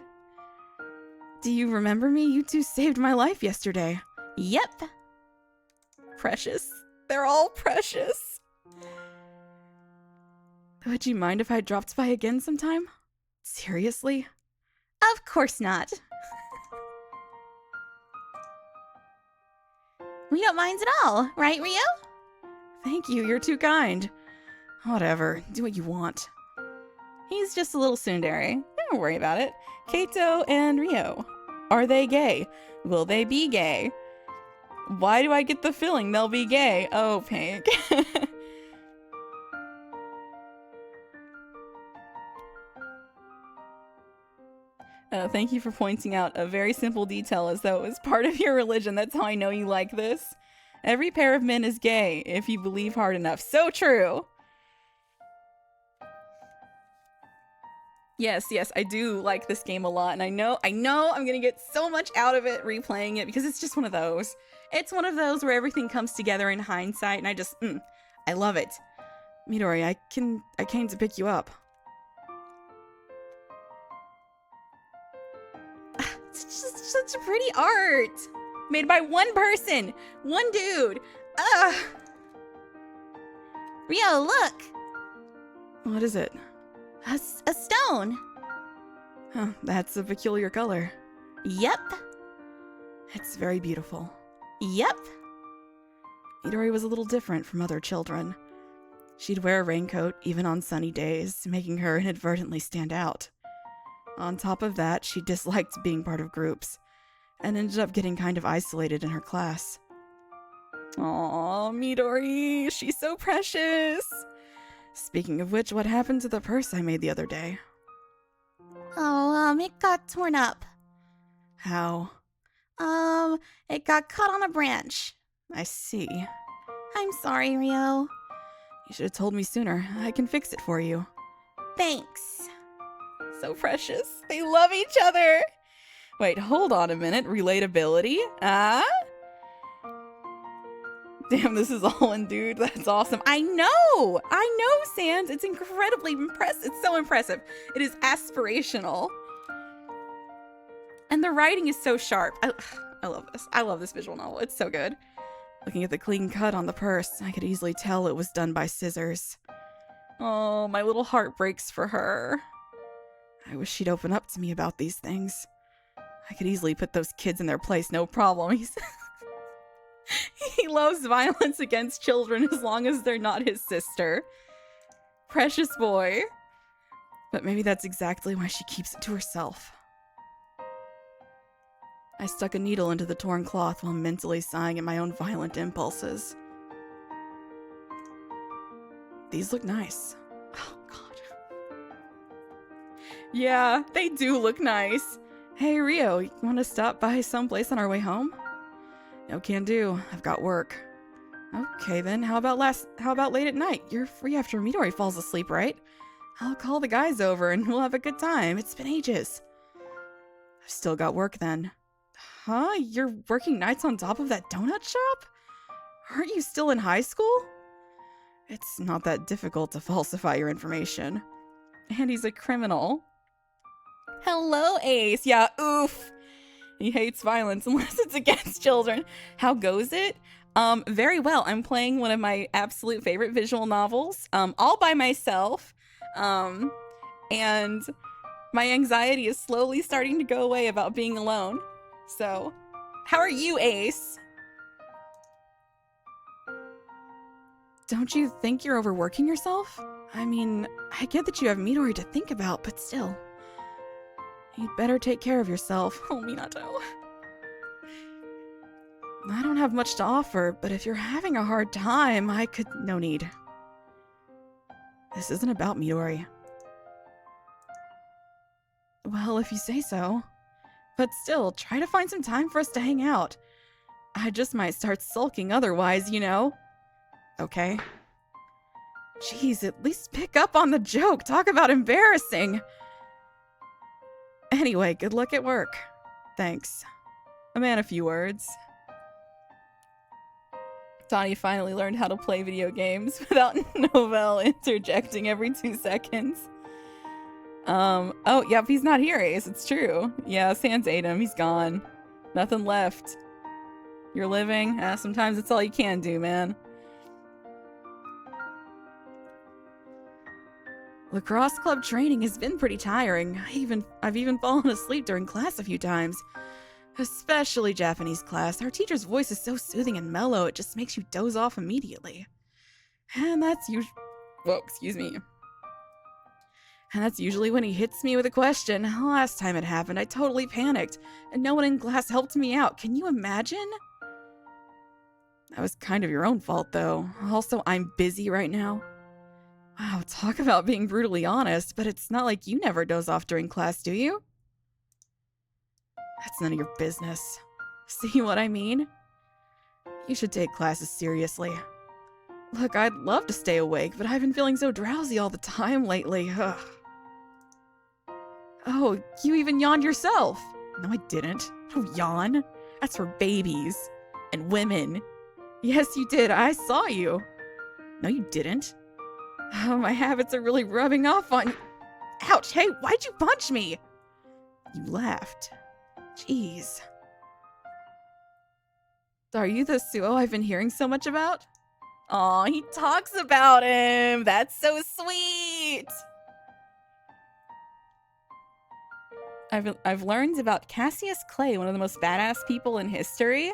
B: Do you remember me? You two saved my life yesterday.
C: Yep.
B: Precious. They're all precious. Would you mind if I dropped by again sometime? Seriously?
C: Of course not. We don't mind at all, right, Ryo?
B: Thank you, you're too kind. Whatever, do what you want. He's just a little tsundere. Don't worry about it. Kato and Ryo. Are they gay? Will they be gay? Why do I get the feeling they'll be gay? Oh, Pink. Thank you for pointing out a very simple detail as though it was part of your religion. That's how I know you like this. Every pair of men is gay if you believe hard enough. So true. Yes, I do like this game a lot, and I know I'm gonna get so much out of it replaying it, because it's just one of those. It's one of those where everything comes together in hindsight, and I love it. Midori, I came to pick you up.
A: It's just such pretty art. Made by one person. One dude. Ugh.
C: Ryo, look.
B: What is it?
C: A stone.
B: Huh, that's a peculiar color.
C: Yep.
B: It's very beautiful.
C: Yep.
B: Midori was a little different from other children. She'd wear a raincoat even on sunny days, making her inadvertently stand out. On top of that, she disliked being part of groups, and ended up getting kind of isolated in her class. Aww, Midori, she's so precious! Speaking of which, what happened to the purse I made the other day?
C: Oh, it got torn up.
B: How?
C: It got caught on a branch.
B: I see.
C: I'm sorry, Ryo.
B: You should have told me sooner. I can fix it for you.
C: Thanks.
B: So precious. They love each other! Wait, hold on a minute. Relatability? Ah? Damn, this is all in dude. That's awesome. I know, Sans. It's incredibly impressive. It's so impressive. It is aspirational. And the writing is so sharp. I love this. I love this visual novel. It's so good. Looking at the clean cut on the purse, I could easily tell it was done by scissors. Oh, my little heart breaks for her. I wish she'd open up to me about these things. I could easily put those kids in their place, no problem. He loves violence against children as long as they're not his sister. Precious boy. But maybe that's exactly why she keeps it to herself. I stuck a needle into the torn cloth while mentally sighing at my own violent impulses. These look nice. Oh, God. Yeah, they do look nice. Hey, Rio, you want to stop by someplace on our way home? No can do. I've got work. Okay, then. How about late at night? You're free after Midori falls asleep, right? I'll call the guys over and we'll have a good time. It's been ages. I've still got work then. Huh? You're working nights on top of that donut shop? Aren't you still in high school? It's not that difficult to falsify your information. And he's a criminal. Hello, Ace. Yeah, oof. He hates violence unless it's against children. How goes it? Very well. I'm playing one of my absolute favorite visual novels, all by myself. And my anxiety is slowly starting to go away about being alone. So, how are you, Ace? Don't you think you're overworking yourself? I mean, I get that you have Midori to think about, but still. You'd better take care of yourself. Oh, Minato. I don't have much to offer, but if you're having a hard time, I could... No need. This isn't about Midori. Well, if you say so. But still, try to find some time for us to hang out. I just might start sulking otherwise, you know? Okay. Jeez, at least pick up on the joke. Talk about embarrassing. Anyway, good luck at work. Thanks. A man of few words. Donnie finally learned how to play video games without Novell interjecting every 2 seconds. Oh, yep, he's not here, Ace. It's true. Yeah, Sans ate him. He's gone. Nothing left. You're living? Sometimes it's all you can do, man. Lacrosse club training has been pretty tiring. I've even fallen asleep during class a few times. Especially Japanese class. Our teacher's voice is so soothing and mellow, it just makes you doze off immediately. And that's usually when he hits me with a question. Last time it happened, I totally panicked, and no one in class helped me out. Can you imagine? That was kind of your own fault, though. Also, I'm busy right now. Wow, talk about being brutally honest, but it's not like you never doze off during class, do you? That's none of your business. See what I mean? You should take classes seriously. Look, I'd love to stay awake, but I've been feeling so drowsy all the time lately. Ugh. Oh, you even yawned yourself. No, I didn't. Oh, yawn. That's for babies. And women. Yes, you did. I saw you. No, you didn't. Oh, my habits are really rubbing off on you. Ouch, hey, why'd you punch me? You laughed. Jeez. Are you the Suo I've been hearing so much about? Aw, he talks about him. That's so sweet. I've learned about Cassius Clay, one of the most badass people in history.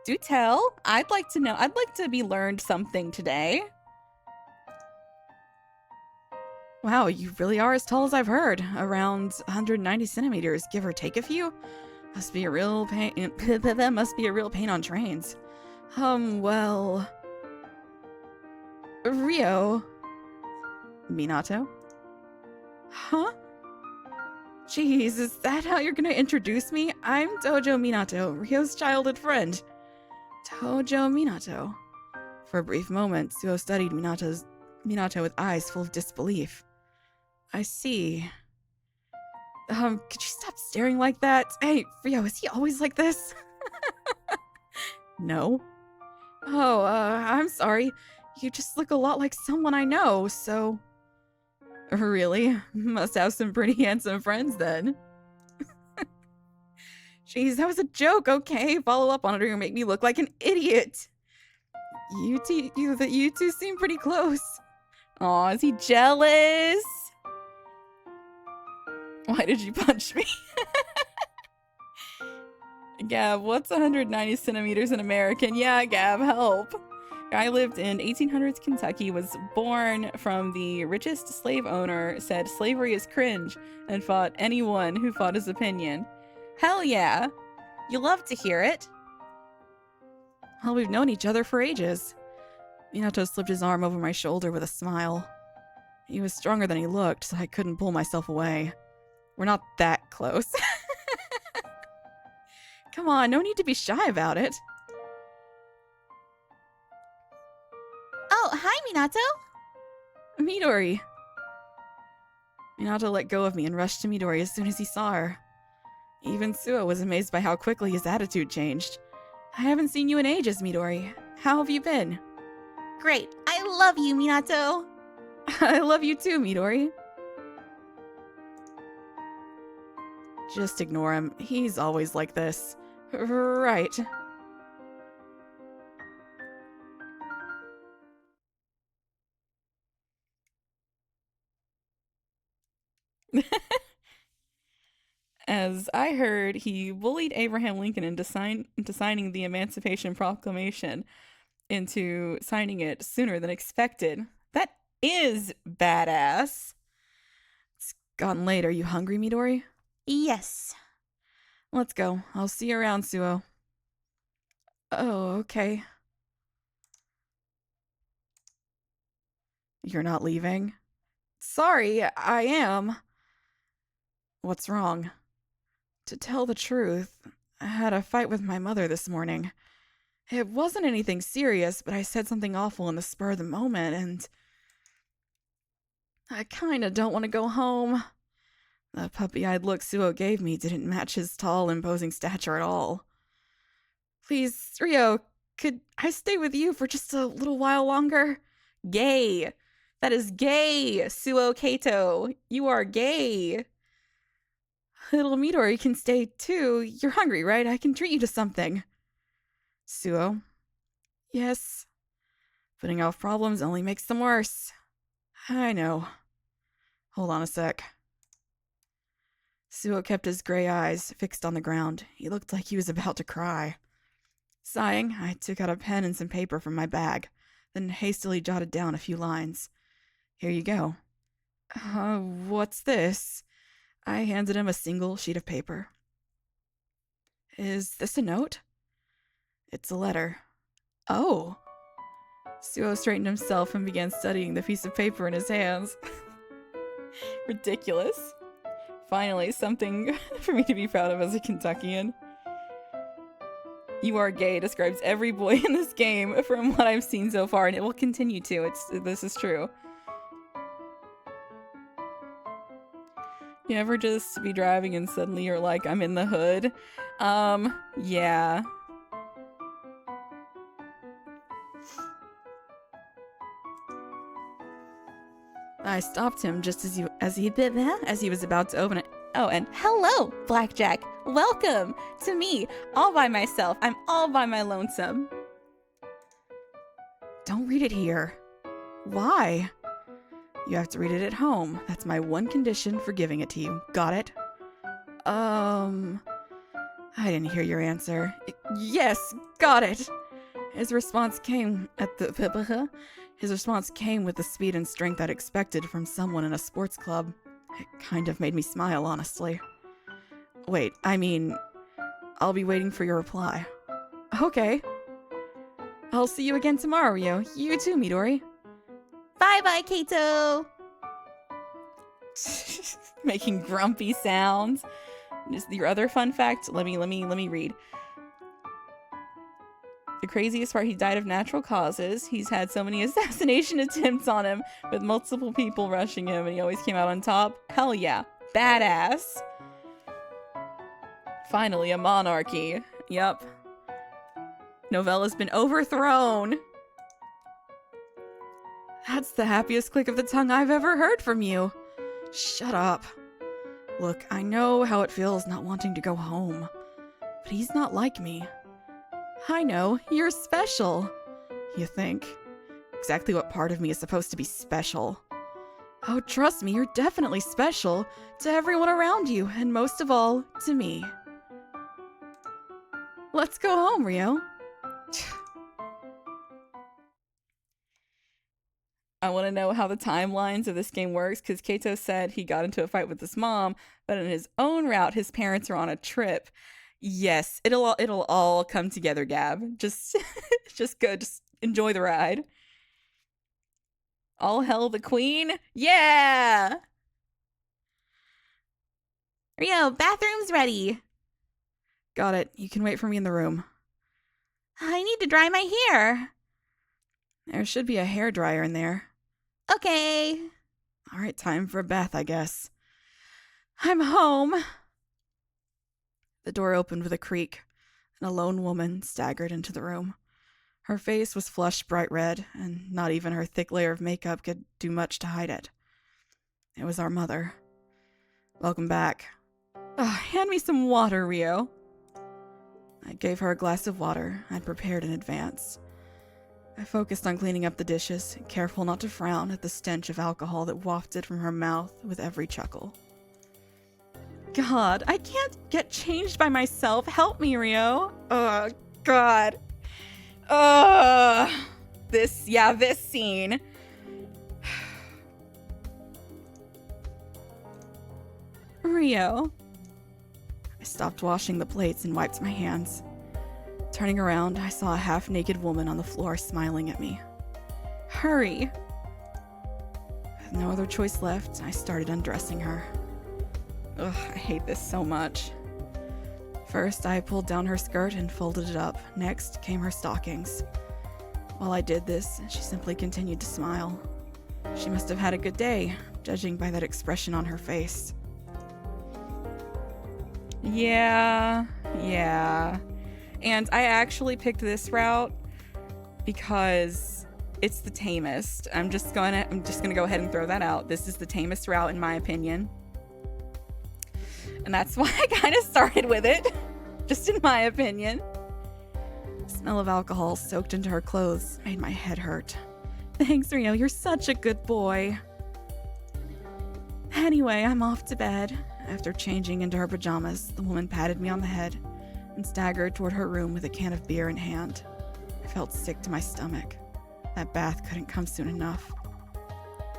B: Do tell. I'd like to know. I'd like to be learned something today. Wow, you really are as tall as I've heard. Around 190 centimeters, give or take a few. Must be a real pain. That must be a real pain on trains. Well... Rio... Minato? Huh? Jeez, is that how you're gonna introduce me? I'm Tojo Minato, Ryo's childhood friend. Tojo Minato. For a brief moment, Suo studied Minato with eyes full of disbelief. I see. Could you stop staring like that? Hey, Rio, is he always like this? No. Oh, I'm sorry. You just look a lot like someone I know, so... Really? Must have some pretty handsome friends, then. Jeez, that was a joke, okay? Follow up on it or you'll make me look like an idiot. You two seem pretty close. Aw, is he jealous? Why did you punch me? Gab, what's 190 centimeters in American? Yeah, Gab, help. Guy lived in 1800s Kentucky, was born from the richest slave owner, said slavery is cringe, and fought anyone who fought his opinion. Hell yeah.
A: You love to hear it.
B: Well, we've known each other for ages. Minato slipped his arm over my shoulder with a smile. He was stronger than he looked, so I couldn't pull myself away. We're not that close. Come on, no need to be shy about it.
C: Oh, hi, Minato.
B: Midori. Minato let go of me and rushed to Midori as soon as he saw her. Even Suo was amazed by how quickly his attitude changed. I haven't seen you in ages, Midori. How have you been?
C: Great. I love you, Minato.
B: I love you too, Midori. Just ignore him. He's always like this. Right. As I heard, he bullied Abraham Lincoln into signing the Emancipation Proclamation, into signing it sooner than expected. That is badass. It's gotten late. Are you hungry, Midori?
C: Yes.
B: Let's go. I'll see you around, Suo. Oh, okay. You're not leaving? Sorry, I am. What's wrong? To tell the truth, I had a fight with my mother this morning. It wasn't anything serious, but I said something awful in the spur of the moment, and I kinda don't want to go home. The puppy-eyed look Suo gave me didn't match his tall, imposing stature at all. Please, Ryo, could I stay with you for just a little while longer?
A: Gay. That is gay, Suo Kato. You are gay.
B: Little Midori can stay too. You're hungry, right? I can treat you to something. Suo? Yes. Putting off problems only makes them worse. I know. Hold on a sec. Suo kept his gray eyes fixed on the ground. He looked like he was about to cry. Sighing, I took out a pen and some paper from my bag, then hastily jotted down a few lines. Here you go. What's this? I handed him a single sheet of paper. Is this a note? It's a letter. Oh. Suo straightened himself and began studying the piece of paper in his hands. Ridiculous. Finally, something for me to be proud of as a Kentuckian. You are gay describes every boy in this game from what I've seen so far, and it will continue to. This is true. You ever just be driving and suddenly you're like, I'm in the hood? Yeah. I stopped him just as he was about to open it.
A: Oh, and hello, Blackjack. Welcome to me, all by myself. I'm all by my lonesome.
B: Don't read it here. Why? You have to read it at home. That's my one condition for giving it to you. Got it? I didn't hear your answer. Yes, got it. His response came with the speed and strength I'd expected from someone in a sports club. It kind of made me smile, honestly. Wait, I mean, I'll be waiting for your reply. Okay. I'll see you again tomorrow, Ryo. You too, Midori.
C: Bye-bye, Kato.
A: Making grumpy sounds. Just your other fun fact. Let me read. The craziest part, he died of natural causes. He's had so many assassination attempts on him with multiple people rushing him, and he always came out on top. Hell yeah. Badass. Finally, a monarchy. Yep. Novella's been overthrown.
B: That's the happiest click of the tongue I've ever heard from you. Shut up. Look, I know how it feels not wanting to go home, but he's not like me. I know, you're special. You think? Exactly what part of me is supposed to be special? Oh, trust me, you're definitely special to everyone around you, and most of all, to me. Let's go home, Ryo.
A: I want to know how the timelines of this game works, because Kato said he got into a fight with his mom, but in his own route, his parents are on a trip.
B: Yes, it'll all come together, Gab. Just just go, just enjoy the ride. All hail the queen. Yeah.
C: Rio, bathroom's ready.
B: Got it. You can wait for me in the room.
C: I need to dry my hair.
B: There should be a hairdryer in there.
C: Okay.
B: All right, time for a bath, I guess. I'm home. The door opened with a creak, and a lone woman staggered into the room. Her face was flushed bright red, and not even her thick layer of makeup could do much to hide it. It was our mother. Welcome back. Hand me some water, Rio. I gave her a glass of water I'd prepared in advance. I focused on cleaning up the dishes, careful not to frown at the stench of alcohol that wafted from her mouth with every chuckle. God, I can't get changed by myself. Help me, Rio. Oh, God. This scene. Rio. I stopped washing the plates and wiped my hands. Turning around, I saw a half-naked woman on the floor smiling at me. Hurry. With no other choice left, I started undressing her. Ugh, I hate this so much. First, I pulled down her skirt and folded it up. Next came her stockings. While I did this, she simply continued to smile. She must have had a good day, judging by that expression on her face. Yeah. And I actually picked this route because it's the tamest. I'm just gonna go ahead and throw that out. This is the tamest route in my opinion. And that's why I kind of started with it, just in my opinion. The smell of alcohol soaked into her clothes made my head hurt. Thanks, Rio, you're such a good boy. Anyway, I'm off to bed. After changing into her pajamas, the woman patted me on the head and staggered toward her room with a can of beer in hand. I felt sick to my stomach. That bath couldn't come soon enough.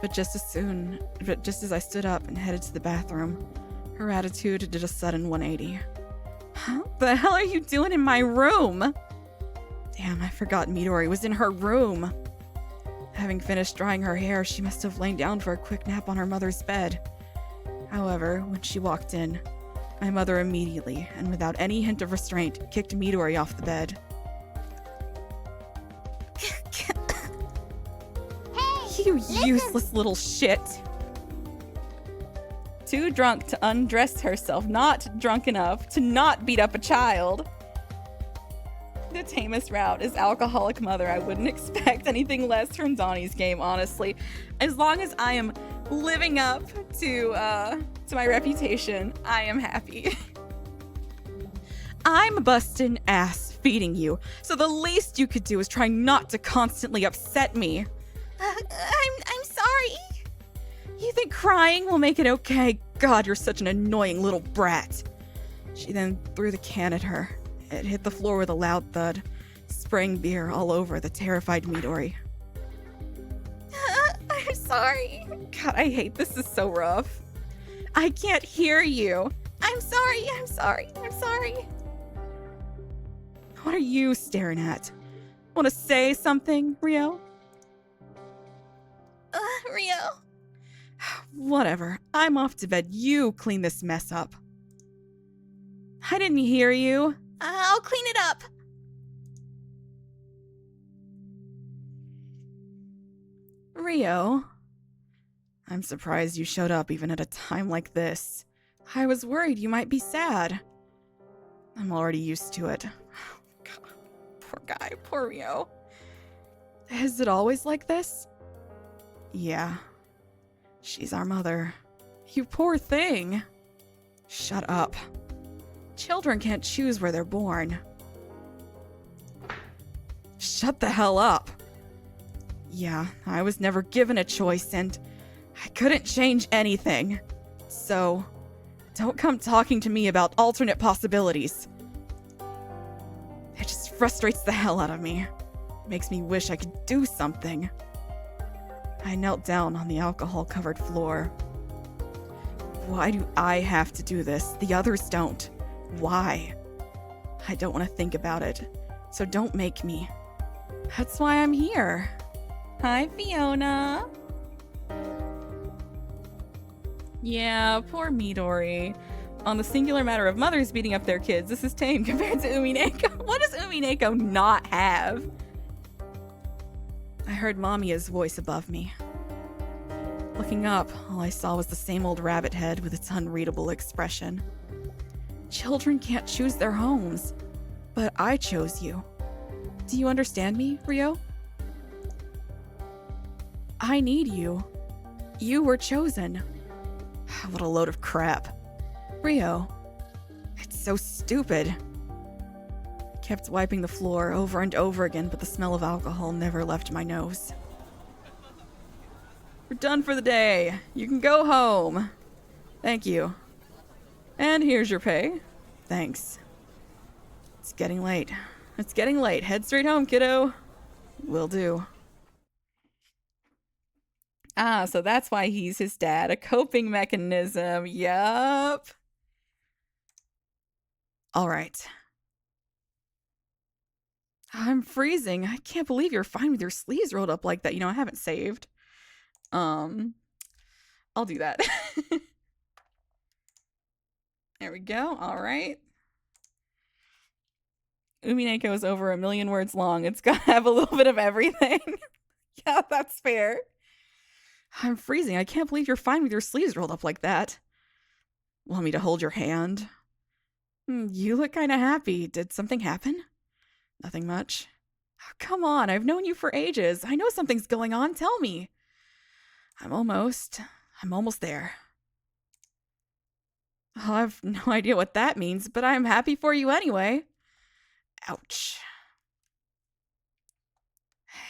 B: But just as I stood up and headed to the bathroom, her attitude did a sudden 180. What the hell are you doing in my room? Damn, I forgot Midori was in her room. Having finished drying her hair, she must have lain down for a quick nap on her mother's bed. However, when she walked in, my mother immediately, and without any hint of restraint, kicked Midori off the bed.
C: Hey,
B: You
C: listen.
B: useless little shit! Too drunk to undress herself, not drunk enough to not beat up a child. The tamest route is alcoholic mother. I wouldn't expect anything less from Donnie's game, honestly. As long as I am living up to my reputation, I am happy. I'm busting ass feeding you, so the least you could do is try not to constantly upset me.
C: I'm sorry.
B: You think crying will make it okay? God, you're such an annoying little brat. She then threw the can at her. It hit the floor with a loud thud, spraying beer all over the terrified Midori.
C: I'm sorry.
B: God, I hate this. Is so rough. I can't hear you.
C: I'm sorry.
B: What are you staring at? Want to say something, Rio?
C: Rio.
B: Whatever. I'm off to bed. You clean this mess up. I didn't hear you.
C: I'll clean it up.
B: Rio? I'm surprised you showed up even at a time like this. I was worried you might be sad. I'm already used to it. God, poor guy, poor Rio. Is it always like this? Yeah. She's our mother. You poor thing. Shut up. Children can't choose where they're born. Shut the hell up. Yeah, I was never given a choice and I couldn't change anything. So, don't come talking to me about alternate possibilities. It just frustrates the hell out of me. Makes me wish I could do something. I knelt down on the alcohol-covered floor. Why do I have to do this? The others don't. Why? I don't want to think about it, so don't make me. That's why I'm here.
C: Hi, Fiona.
A: Yeah, poor Midori. On the singular matter of mothers beating up their kids, this is tame compared to Umineko. What does Umineko not have?
B: I heard Mamiya's voice above me. Looking up, all I saw was the same old rabbit head with its unreadable expression. Children can't choose their homes, but I chose you. Do you understand me, Rio? I need you. You were chosen. What a load of crap. Rio, it's so stupid. I kept wiping the floor over and over again, but the smell of alcohol never left my nose. We're done for the day. You can go home. Thank you. And here's your pay. Thanks. It's getting late. It's getting late. Head straight home, kiddo. Will do.
A: Ah, so that's why he's his dad. A coping mechanism. Yup.
B: All right. I'm freezing. I can't believe you're fine with your sleeves rolled up like that. You know, I haven't saved. I'll do that. There we go. All right.
A: Umineko is over 1 million words long. It's gotta have a little bit of everything. Yeah, that's fair.
B: I'm freezing. I can't believe you're fine with your sleeves rolled up like that. Want me to hold your hand? You look kind of happy. Did something happen? Nothing much. Oh, come on. I've known you for ages. I know something's going on. Tell me. I'm almost there. Oh, I have no idea what that means, but I'm happy for you anyway. Ouch.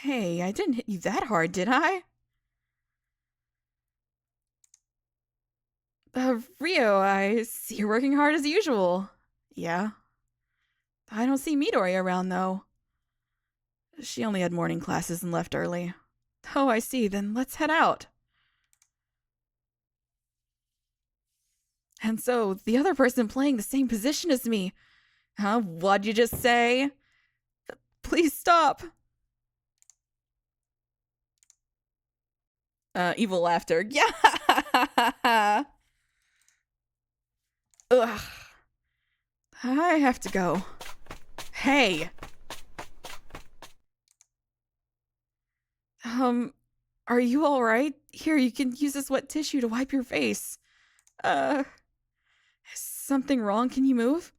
B: Hey, I didn't hit you that hard, did I? Rio, I see you're working hard as usual. Yeah. I don't see Midori around, though. She only had morning classes and left early. Oh, I see. Then let's head out. And so, the other person playing the same position as me. Huh? What'd you just say? Please stop.
A: Evil laughter. Yeah!
B: Ugh. I have to go. Hey! Are you alright? Here, you can use this wet tissue to wipe your face. Is something wrong? Can you move?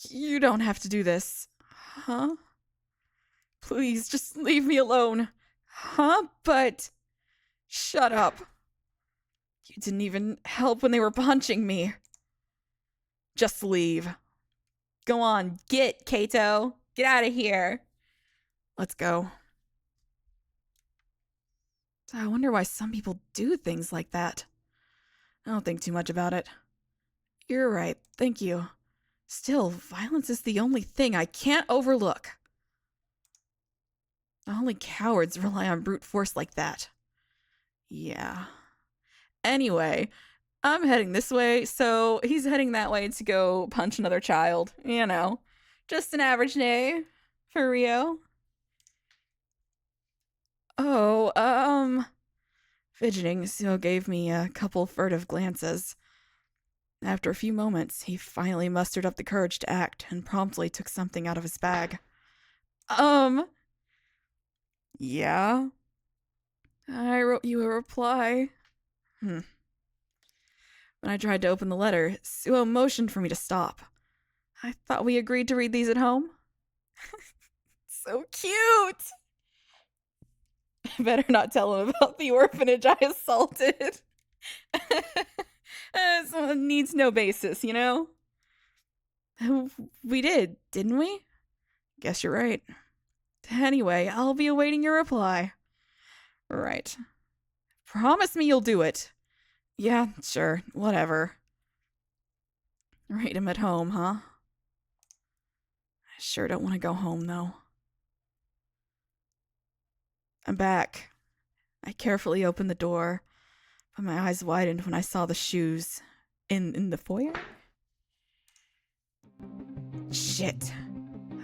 B: You don't have to do this. Huh? Please, just leave me alone. Huh? But... Shut up. You didn't even help when they were punching me. Just leave.
A: Go on, get, Kato. Get out of here.
B: Let's go. I wonder why some people do things like that. I don't think too much about it. You're right, thank you. Still, violence is the only thing I can't overlook. Only cowards rely on brute force like that. Yeah. Anyway, I'm heading this way, so he's heading that way to go punch another child. You know, just an average day for Rio. Oh, fidgeting, Suo gave me a couple furtive glances. After a few moments, he finally mustered up the courage to act and promptly took something out of his bag. Yeah? I wrote you a reply. When I tried to open the letter, Suo motioned for me to stop. I thought we agreed to read these at home.
A: So cute! I better not tell him about the orphanage I assaulted. Someone needs no basis, you know?
B: We did, didn't we? Guess you're right. Anyway, I'll be awaiting your reply. Right. Promise me you'll do it. Yeah, sure, whatever. Read him at home, huh? I sure don't want to go home, though. I'm back. I carefully opened the door, but my eyes widened when I saw the shoes in the foyer. Shit.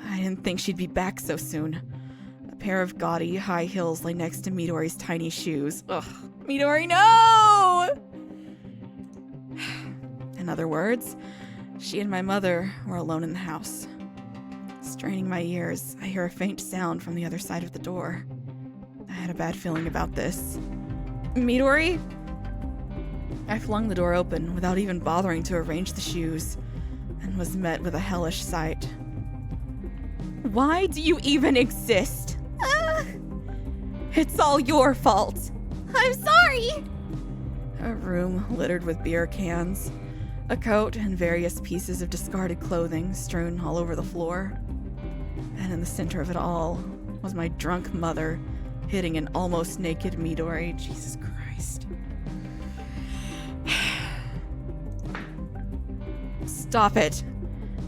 B: I didn't think she'd be back so soon. A pair of gaudy high heels lay next to Midori's tiny shoes. Ugh. Midori, no! In other words, she and my mother were alone in the house. Straining my ears, I hear a faint sound from the other side of the door. I had a bad feeling about this. Midori? I flung the door open without even bothering to arrange the shoes, and was met with a hellish sight. Why do you even exist? It's all your fault.
C: I'm sorry!
B: A room littered with beer cans, a coat, and various pieces of discarded clothing strewn all over the floor. And in the center of it all was my drunk mother hitting an almost naked Midori. Jesus Christ. Stop it.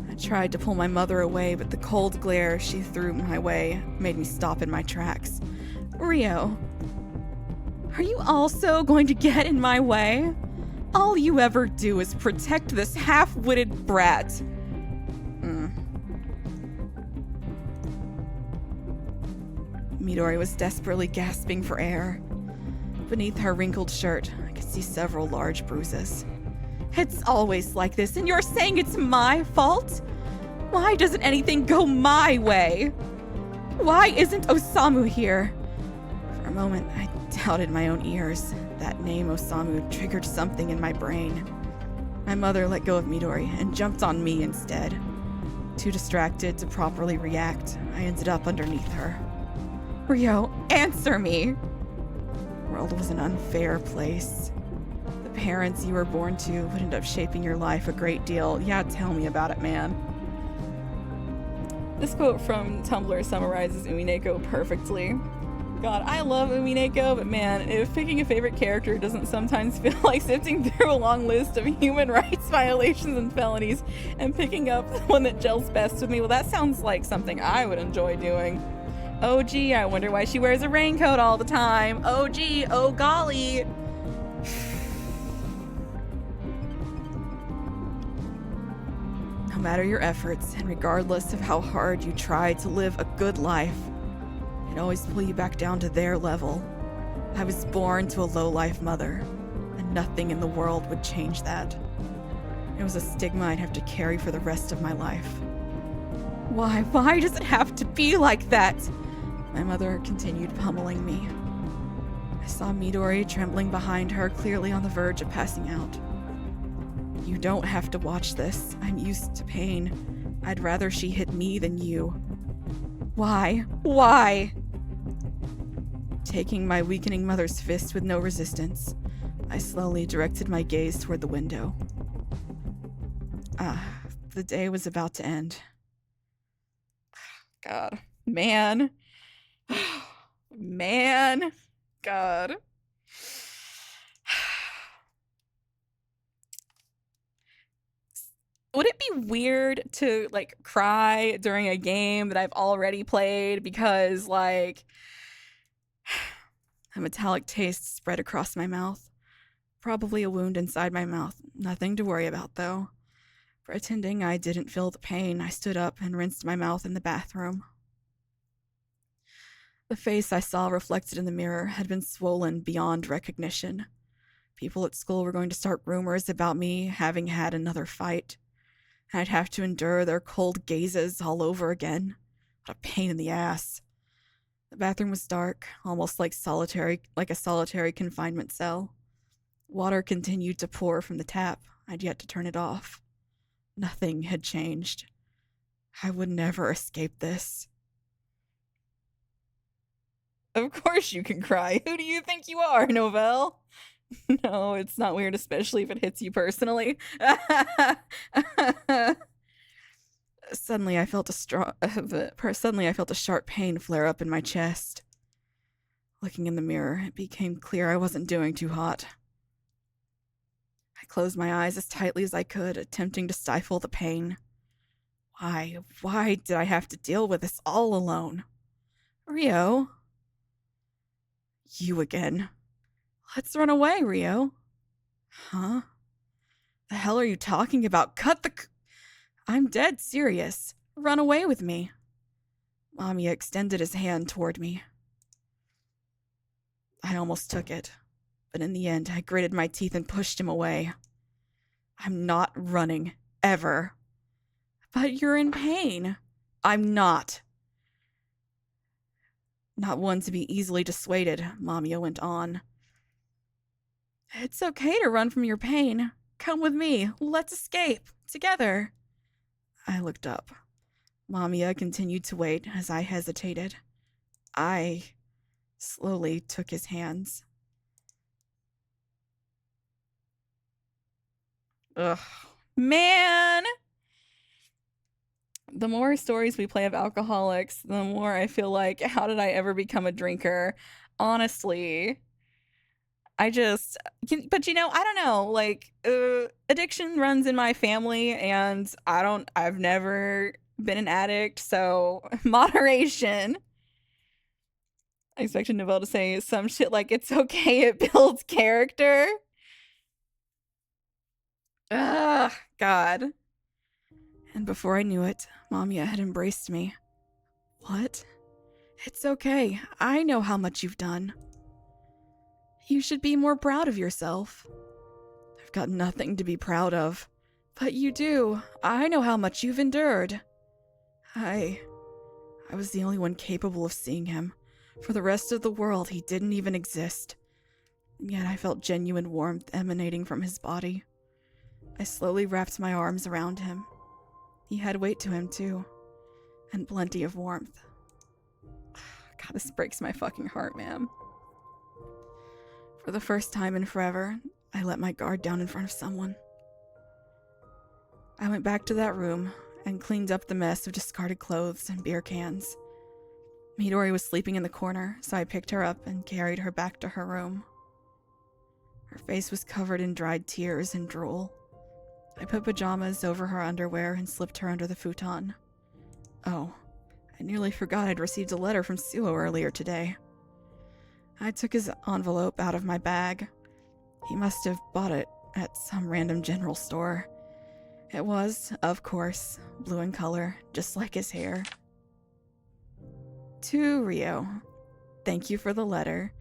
B: I tried to pull my mother away, but the cold glare she threw my way made me stop in my tracks. Rio, are you also going to get in my way? All you ever do is protect this half-witted brat. Midori was desperately gasping for air. Beneath her wrinkled shirt, I could see several large bruises. It's always like this, and you're saying it's my fault? Why doesn't anything go my way? Why isn't Osamu here? For a moment, I doubted my own ears. That name, Osamu, triggered something in my brain. My mother let go of Midori and jumped on me instead. Too distracted to properly react, I ended up underneath her. Rio, answer me! The world was an unfair place. The parents you were born to would end up shaping your life a great deal. Yeah, tell me about it, man. This quote from Tumblr summarizes Umineko perfectly. God, I love Umineko, but man, if picking a favorite character doesn't sometimes feel like sifting through a long list of human rights violations and felonies and picking up the one that gels best with me, well, that sounds like something I would enjoy doing. Oh gee, I wonder why she wears a raincoat all the time. Oh gee, oh golly. No matter your efforts, and regardless of how hard you try to live a good life, it always pull you back down to their level. I was born to a low-life mother, and nothing in the world would change that. It was a stigma I'd have to carry for the rest of my life. Why does it have to be like that? My mother continued pummeling me. I saw Midori trembling behind her, clearly on the verge of passing out. You don't have to watch this. I'm used to pain. I'd rather she hit me than you. Why? Why? Taking my weakening mother's fist with no resistance, I slowly directed my gaze toward the window. The day was about to end. God. Man. Man. God. Would it be weird to, like, cry during a game that I've already played because, like, a metallic taste spread across my mouth? Probably a wound inside my mouth. Nothing to worry about, though. Pretending I didn't feel the pain, I stood up and rinsed my mouth in the bathroom. The face I saw reflected in the mirror had been swollen beyond recognition. People at school were going to start rumors about me having had another fight. I'd have to endure their cold gazes all over again. What a pain in the ass. The bathroom was dark, almost like a solitary confinement cell. Water continued to pour from the tap. I'd yet to turn it off. Nothing had changed. I would never escape this. Of course you can cry. Who do you think you are, Novelle? No, it's not weird, especially if it hits you personally. Suddenly, I felt a sharp pain flare up in my chest. Looking in the mirror, it became clear I wasn't doing too hot. I closed my eyes as tightly as I could, attempting to stifle the pain. Why did I have to deal with this all alone? Rio? You again. Let's run away, Rio. Huh? The hell are you talking about? I'm dead serious. Run away with me. Mamiya extended his hand toward me. I almost took it, but in the end, I gritted my teeth and pushed him away. I'm not running, ever. But you're in pain. I'm not. Not one to be easily dissuaded, Mamiya went on. It's okay to run from your pain. Come with me. Let's escape. Together. I looked up. Mamiya continued to wait as I hesitated. I slowly took his hands. Ugh. Man! The more stories we play of alcoholics, the more I feel like, how did I ever become a drinker? Honestly. But I don't know, like, addiction runs in my family, and I've never been an addict, so moderation. I expected Novelle to say some shit like, it's okay, it builds character. Ugh, God. And before I knew it, Mamiya had embraced me. What? It's okay. I know how much you've done. You should be more proud of yourself. I've got nothing to be proud of. But you do. I know how much you've endured. I was the only one capable of seeing him. For the rest of the world, he didn't even exist. Yet I felt genuine warmth emanating from his body. I slowly wrapped my arms around him. He had weight to him, too. And plenty of warmth. God, this breaks my fucking heart, man. For the first time in forever, I let my guard down in front of someone. I went back to that room and cleaned up the mess of discarded clothes and beer cans. Midori was sleeping in the corner, so I picked her up and carried her back to her room. Her face was covered in dried tears and drool. I put pajamas over her underwear and slipped her under the futon. Oh, I nearly forgot I'd received a letter from Suo earlier today. I took his envelope out of my bag. He must have bought it at some random general store. It was, of course, blue in color, just like his hair. To Rio. Thank you for the letter.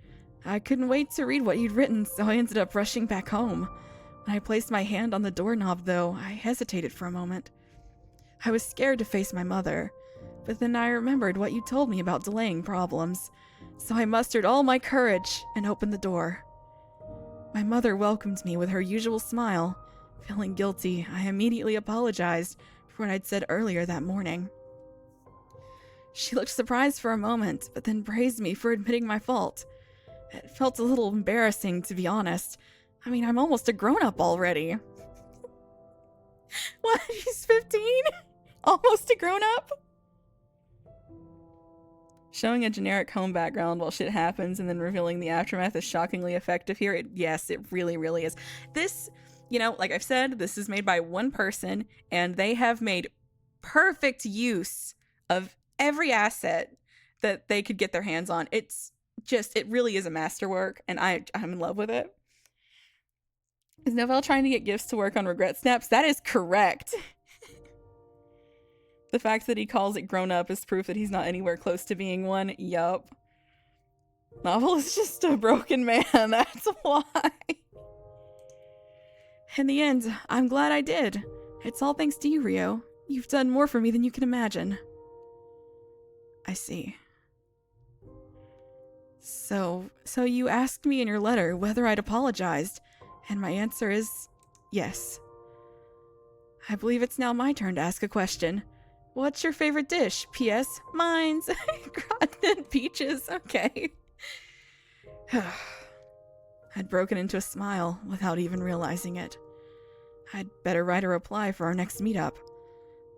B: I couldn't wait to read what you'd written, so I ended up rushing back home. When I placed my hand on the doorknob, though, I hesitated for a moment. I was scared to face my mother, but then I remembered what you told me about delaying problems, so I mustered all my courage and opened the door. My mother welcomed me with her usual smile. Feeling guilty, I immediately apologized for what I'd said earlier that morning. She looked surprised for a moment, but then praised me for admitting my fault. It felt a little embarrassing, to be honest. I mean, I'm almost a grown-up already. What? She's 15? Almost a grown-up? Showing a generic home background while shit happens and then revealing the aftermath is shockingly effective here. Yes, it really, really is. This, like I've said, this is made by one person, and they have made perfect use of every asset that they could get their hands on. It really is a masterwork, and I'm in love with it. Is Novelle trying to get gifts to work on regret snaps? That is correct. The fact that he calls it grown up is proof that he's not anywhere close to being one. Yup. Novel is just a broken man, that's why. In the end, I'm glad I did. It's all thanks to you, Rio. You've done more for me than you can imagine. I see. So you asked me in your letter whether I'd apologized, and my answer is yes. I believe it's now my turn to ask a question. What's your favorite dish? P.S. Mine's gratin peaches. Okay. I'd broken into a smile without even realizing it. I'd better write a reply for our next meetup.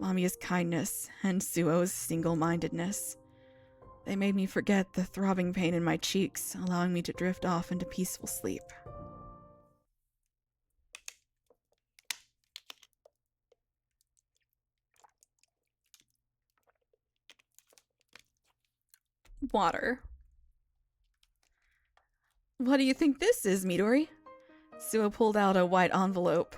B: Mamiya's kindness and Suo's single-mindedness. They made me forget the throbbing pain in my cheeks, allowing me to drift off into peaceful sleep. Water. What do you think this is, Midori? Suo pulled out a white envelope.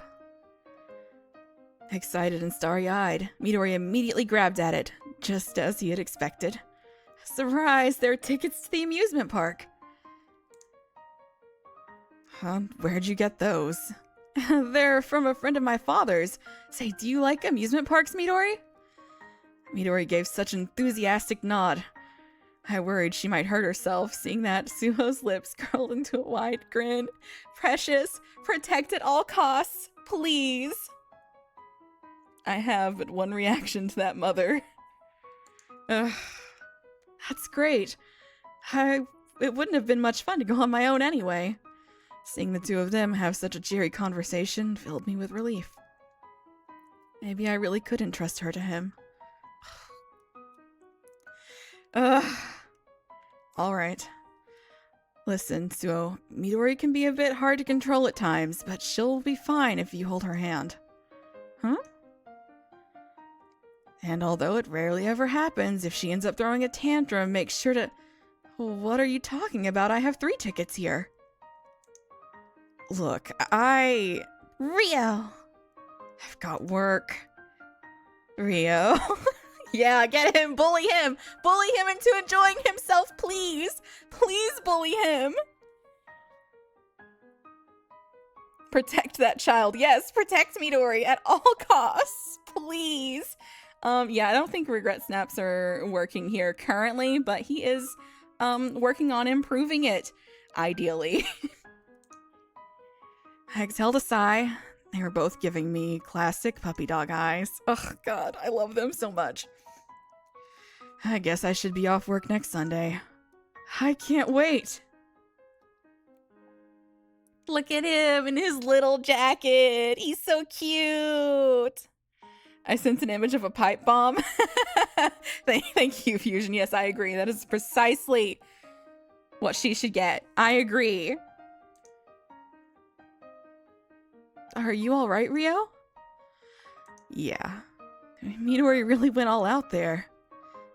B: Excited and starry-eyed, Midori immediately grabbed at it, just as he had expected. Surprise! There are tickets to the amusement park! Huh? Where'd you get those? They're from a friend of my father's. Say, do you like amusement parks, Midori? Midori gave such an enthusiastic nod. I worried she might hurt herself, seeing that Suho's lips curled into a wide grin. Precious, protect at all costs, please. I have but one reaction to that, mother. Ugh. That's great. It wouldn't have been much fun to go on my own anyway. Seeing the two of them have such a cheery conversation filled me with relief. Maybe I really could entrust her to him. Ugh. Alright. Listen, Suo, Midori can be a bit hard to control at times, but she'll be fine if you hold her hand. Huh? And although it rarely ever happens, if she ends up throwing a tantrum, make sure to... What are you talking about? I have 3 tickets here. Look,
C: Rio!
B: I've got work. Rio. Yeah, get him, bully him! Bully him into enjoying himself, please! Please bully him! Protect that child. Yes, protect Midori at all costs, please! Yeah, I don't think regret snaps are working here currently, but he is, working on improving it, ideally. I exhaled a sigh. They were both giving me classic puppy dog eyes. Oh, God, I love them so much. I guess I should be off work next Sunday. I can't wait. Look at him in his little jacket. He's so cute. I sent an image of a pipe bomb. Thank you, Fusion. Yes, I agree. That is precisely what she should get. I agree. Are you all right, Rio? Yeah. Midori really went all out there.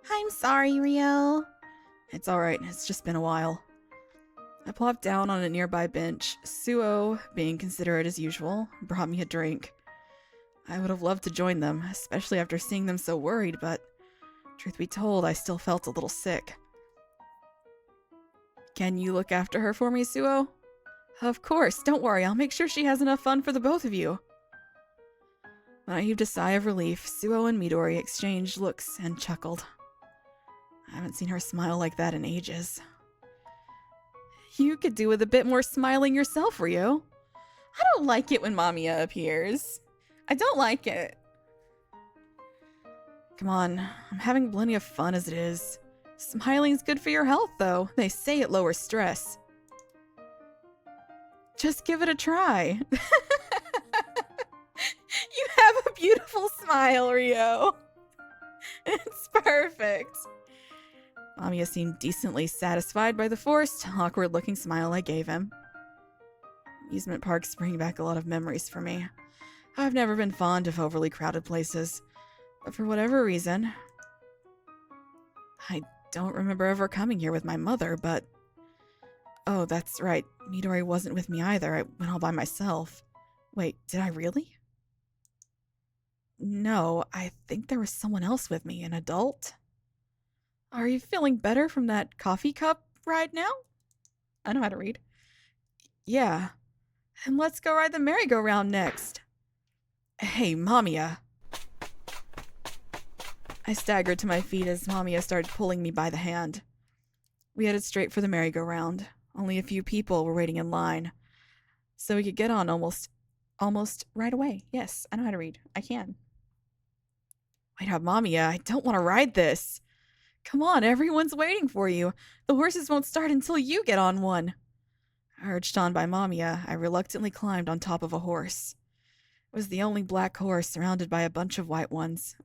C: I'm sorry, Rio.
B: It's all right. It's just been a while. I plopped down on a nearby bench. Suo, being considerate as usual, brought me a drink. I would have loved to join them, especially after seeing them so worried, but truth be told, I still felt a little sick. Can you look after her for me, Suo? Of course, don't worry, I'll make sure she has enough fun for the both of you. When I heaved a sigh of relief, Suo and Midori exchanged looks and chuckled. I haven't seen her smile like that in ages. You could do with a bit more smiling yourself, Rio. I don't like it when Mamiya appears. I don't like it. Come on, I'm having plenty of fun as it is. Smiling's good for your health, though. They say it lowers stress. Just give it a try. You have a beautiful smile, Rio. It's perfect. Mamiya seemed decently satisfied by the forced, awkward-looking smile I gave him. Amusement parks bring back a lot of memories for me. I've never been fond of overly crowded places, but for whatever reason... I don't remember ever coming here with my mother, but... Oh, that's right. Midori wasn't with me either. I went all by myself. Wait, did I really? No, I think there was someone else with me, an adult. Are you feeling better from that coffee cup ride now? I know how to read. Yeah. And let's go ride the merry-go-round next. Hey, Mamiya. I staggered to my feet as Mamiya started pulling me by the hand. We headed straight for the merry-go-round. Only a few people were waiting in line, so we could get on almost right away. Yes, I know how to read. I can. Wait up, Mamiya. I don't want to ride this. Come on, everyone's waiting for you. The horses won't start until you get on one. Urged on by Mamiya, I reluctantly climbed on top of a horse. It was the only black horse surrounded by a bunch of white ones.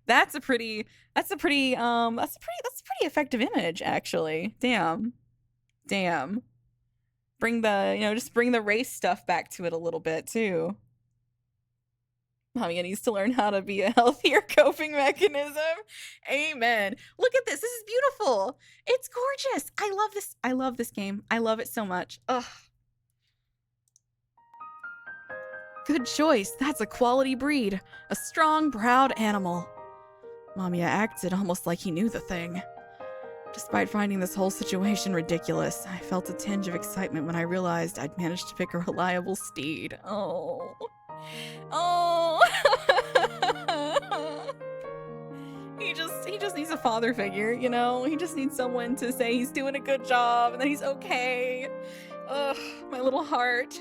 B: That's a pretty effective image, actually. Damn. Bring the race stuff back to it a little bit, too. Mamiya needs to learn how to be a healthier coping mechanism. Amen. Look at this. This is beautiful. It's gorgeous. I love this. I love this game. I love it so much. Ugh. Good choice. That's a quality breed. A strong, proud animal. Mamiya acted almost like he knew the thing. Despite finding this whole situation ridiculous, I felt a tinge of excitement when I realized I'd managed to pick a reliable steed. Oh. Oh. He just needs a father figure, you know? He just needs someone to say he's doing a good job and that he's okay. Ugh, my little heart.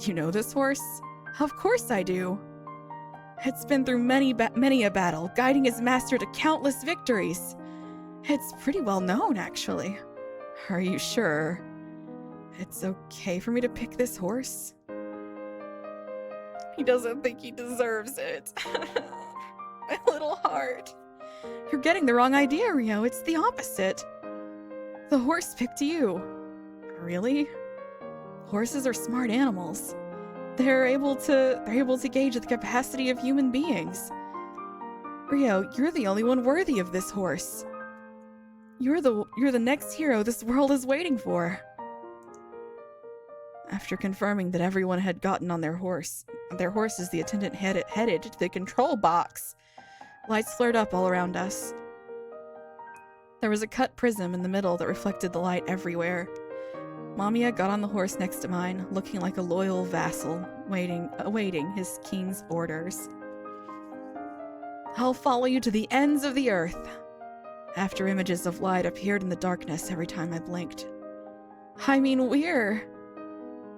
B: You know this horse? Of course I do. It's been through many a battle, guiding his master to countless victories. It's pretty well known, actually. Are you sure it's okay for me to pick this horse? He doesn't think he deserves it. My little heart. You're getting the wrong idea, Rio. It's the opposite. The horse picked you. Really? Horses are smart animals. They're able to gauge the capacity of human beings. Rio, you're the only one worthy of this horse. You're the next hero this world is waiting for. After confirming that everyone had gotten on their horses, the attendant headed to the control box. Lights flared up all around us. There was a cut prism in the middle that reflected the light everywhere. Mamiya got on the horse next to mine, looking like a loyal vassal, awaiting his king's orders. I'll follow you to the ends of the earth. After images of light appeared in the darkness every time I blinked. I mean, we're...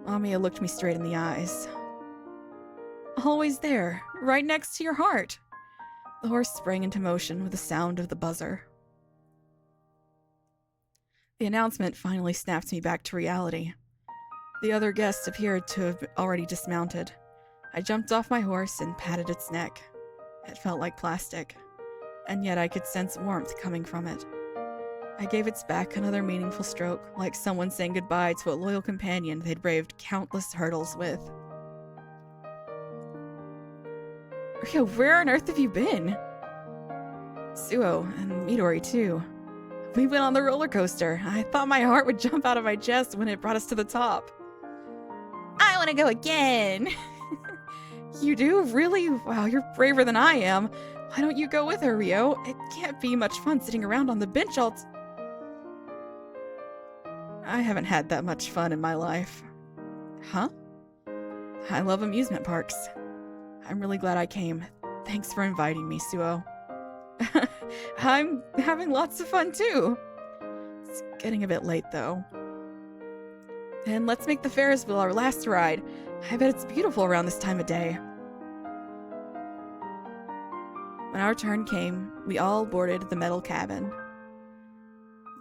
B: Mamiya looked me straight in the eyes. Always there, right next to your heart. The horse sprang into motion with the sound of the buzzer. The announcement finally snapped me back to reality. The other guests appeared to have already dismounted. I jumped off my horse and patted its neck. It felt like plastic, and yet I could sense warmth coming from it. I gave its back another meaningful stroke, like someone saying goodbye to a loyal companion they'd braved countless hurdles with. Rio, where on earth have you been? Suo, and Midori too. We went on the roller coaster. I thought my heart would jump out of my chest when it brought us to the top.
C: I want to go again.
B: You do? Really? Wow, you're braver than I am. Why don't you go with her, Rio? It can't be much fun sitting around on the bench all I haven't had that much fun in my life. Huh? I love amusement parks. I'm really glad I came. Thanks for inviting me, Suo. I'm having lots of fun too. It's getting a bit late though. And let's make the Ferris wheel our last ride. I bet it's beautiful around this time of day. When our turn came, we all boarded the metal cabin.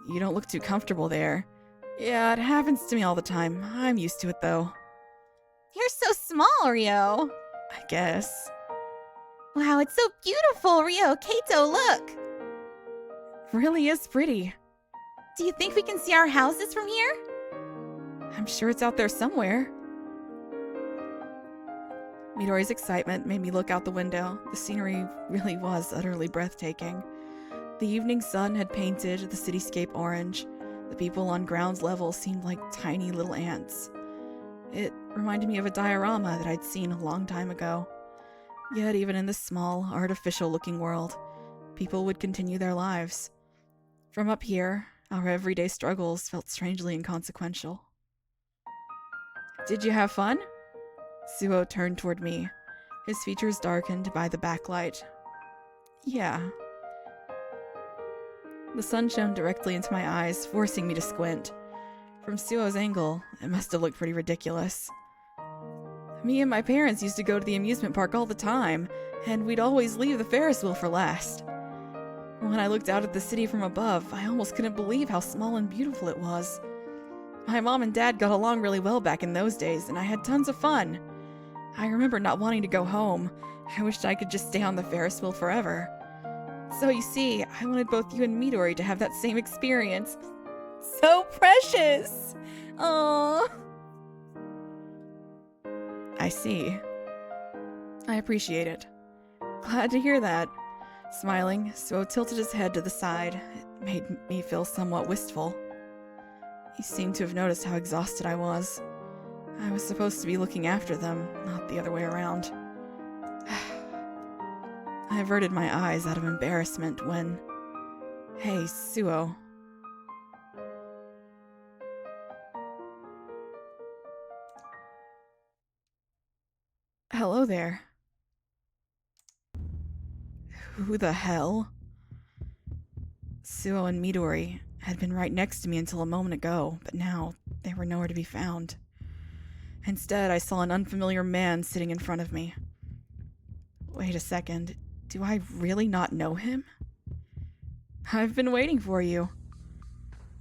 B: You don't look too comfortable there. Yeah, it happens to me all the time. I'm used to it though.
C: You're so small, Rio.
B: I guess.
C: Wow, it's so beautiful, Rio. Kato, look.
B: Really is pretty.
C: Do you think we can see our houses from here?
B: I'm sure it's out there somewhere. Midori's excitement made me look out the window. The scenery really was utterly breathtaking. The evening sun had painted the cityscape orange. The people on ground level seemed like tiny little ants. It reminded me of a diorama that I'd seen a long time ago. Yet even in this small, artificial-looking world, people would continue their lives. From up here, our everyday struggles felt strangely inconsequential. Did you have fun? Suo turned toward me, his features darkened by the backlight. Yeah. The sun shone directly into my eyes, forcing me to squint. From Suo's angle, it must have looked pretty ridiculous. Me and my parents used to go to the amusement park all the time, and we'd always leave the Ferris wheel for last. When I looked out at the city from above, I almost couldn't believe how small and beautiful it was. My mom and dad got along really well back in those days, and I had tons of fun. I remember not wanting to go home. I wished I could just stay on the Ferris wheel forever. So you see, I wanted both you and Midori to have that same experience. So precious! Aww. I see. I appreciate it. Glad to hear that. Smiling, Suo tilted his head to the side. It made me feel somewhat wistful. He seemed to have noticed how exhausted I was. I was supposed to be looking after them, not the other way around. I averted my eyes out of embarrassment when... Hey, Suo. Hello there. Who the hell? Suo and Midori had been right next to me until a moment ago, but now they were nowhere to be found. Instead, I saw an unfamiliar man sitting in front of me. Wait a second. Do I really not know him? I've been waiting for you.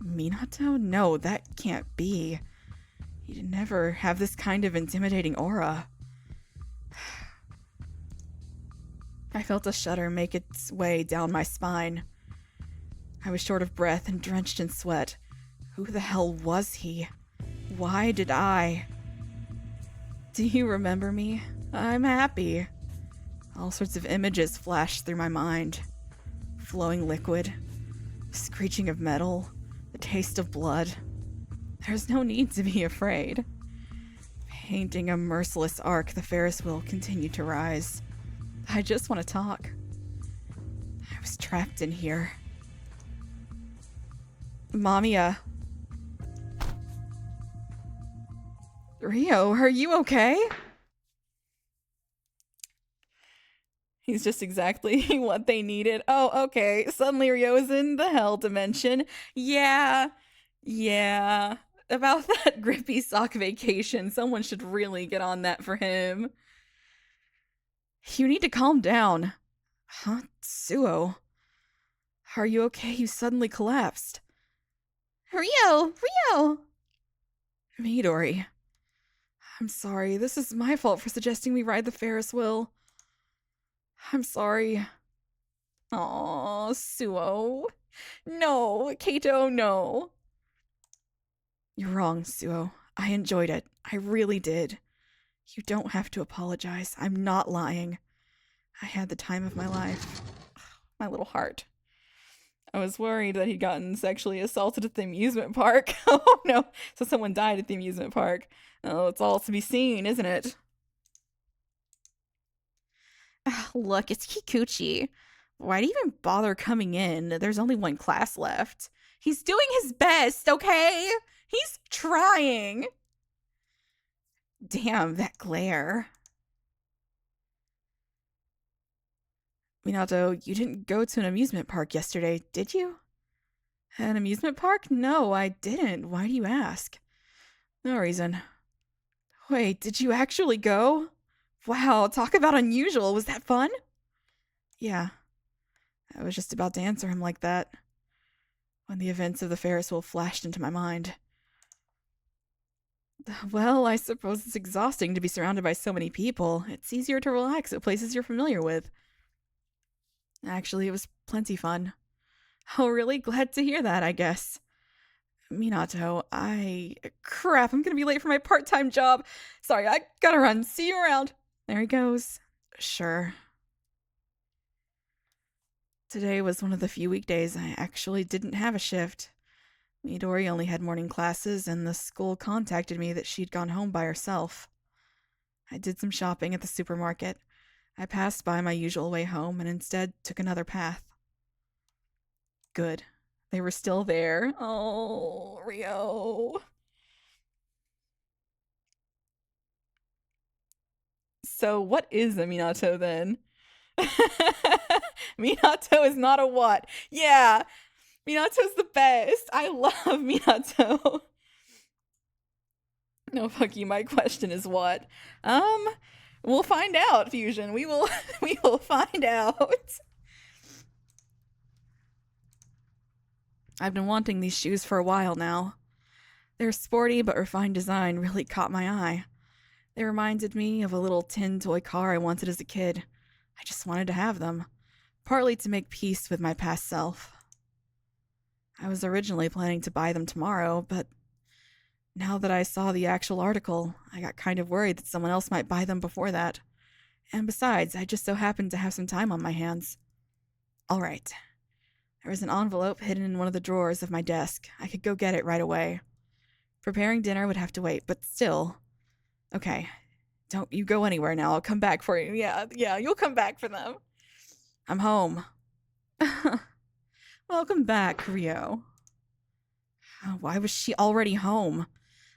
B: Minato? No, that can't be. He'd never have this kind of intimidating aura. I felt a shudder make its way down my spine. I was short of breath and drenched in sweat. Who the hell was he? Why did I? Do you remember me? I'm happy. All sorts of images flashed through my mind. Flowing liquid, screeching of metal, the taste of blood. There's no need to be afraid. Painting a merciless arc, the Ferris wheel continued to rise. I just want to talk. I was trapped in here. Mamiya. Ryo, are you okay? He's just exactly what they needed. Oh, okay. Suddenly Ryo's in the hell dimension. Yeah. About that grippy sock vacation, someone should really get on that for him. You need to calm down. Huh? Suo? Are you okay? You suddenly collapsed.
C: Rio!
B: Midori. I'm sorry. This is my fault for suggesting we ride the Ferris wheel. I'm sorry. Aw, Suo. No, Kaito, no. You're wrong, Suo. I enjoyed it. I really did. You don't have to apologize. I'm not lying. I had the time of my life. My little heart. I was worried that he'd gotten sexually assaulted at the amusement park. Oh no. So someone died at the amusement park. Oh, it's all to be seen, isn't it?
C: Look, it's Kikuchi. Why'd he even bother coming in? There's only one class left.
A: He's doing his best, okay? He's trying.
B: Damn, that glare. Minato, you didn't go to an amusement park yesterday, did you? An amusement park? No, I didn't. Why do you ask? No reason. Wait, did you actually go? Wow, talk about unusual. Was that fun? Yeah. I was just about to answer him like that when the events of the Ferris wheel flashed into my mind. Well, I suppose it's exhausting to be surrounded by so many people. It's easier to relax at places you're familiar with. Actually, it was plenty fun. Oh, really? Glad to hear that, I guess. Minato, Crap, I'm gonna be late for my part-time job. Sorry, I gotta run. See you around. There he goes. Sure. Today was one of the few weekdays I actually didn't have a shift. Midori only had morning classes, and the school contacted me that she'd gone home by herself. I did some shopping at the supermarket. I passed by my usual way home and instead took another path. Good. They were still there. Oh, Ryo. So what is a Minato then? Minato is not a what? Yeah. Minato's the best. I love Minato. No, fuck you. My question is what? We'll find out, Fusion. We will find out. I've been wanting these shoes for a while now. Their sporty but refined design really caught my eye. They reminded me of a little tin toy car I wanted as a kid. I just wanted to have them, partly to make peace with my past self. I was originally planning to buy them tomorrow, but now that I saw the actual article, I got kind of worried that someone else might buy them before that. And besides, I just so happened to have some time on my hands. All right. There was an envelope hidden in one of the drawers of my desk. I could go get it right away. Preparing dinner would have to wait, but still, Okay, don't you go anywhere now. I'll come back for you. Yeah, you'll come back for them. I'm home. Welcome back, Rio. Why was she already home?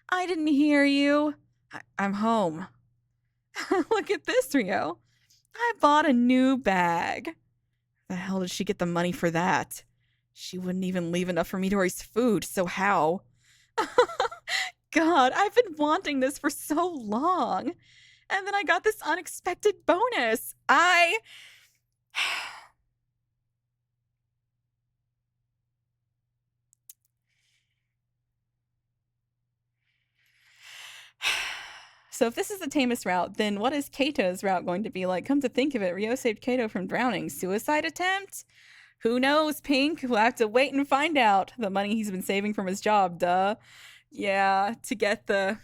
B: I didn't hear you. I'm home. Look at this, Rio. I bought a new bag. The hell did she get the money for that? She wouldn't even leave enough for Midori's food, so how? God, I've been wanting this for so long. And then I got this unexpected bonus. So if this is the tamest route, then what is Kato's route going to be like? Come to think of it, Rio saved Kato from drowning. Suicide attempt? Who knows, Pink? We'll have to wait and find out. The money he's been saving from his job, duh. Yeah, to get the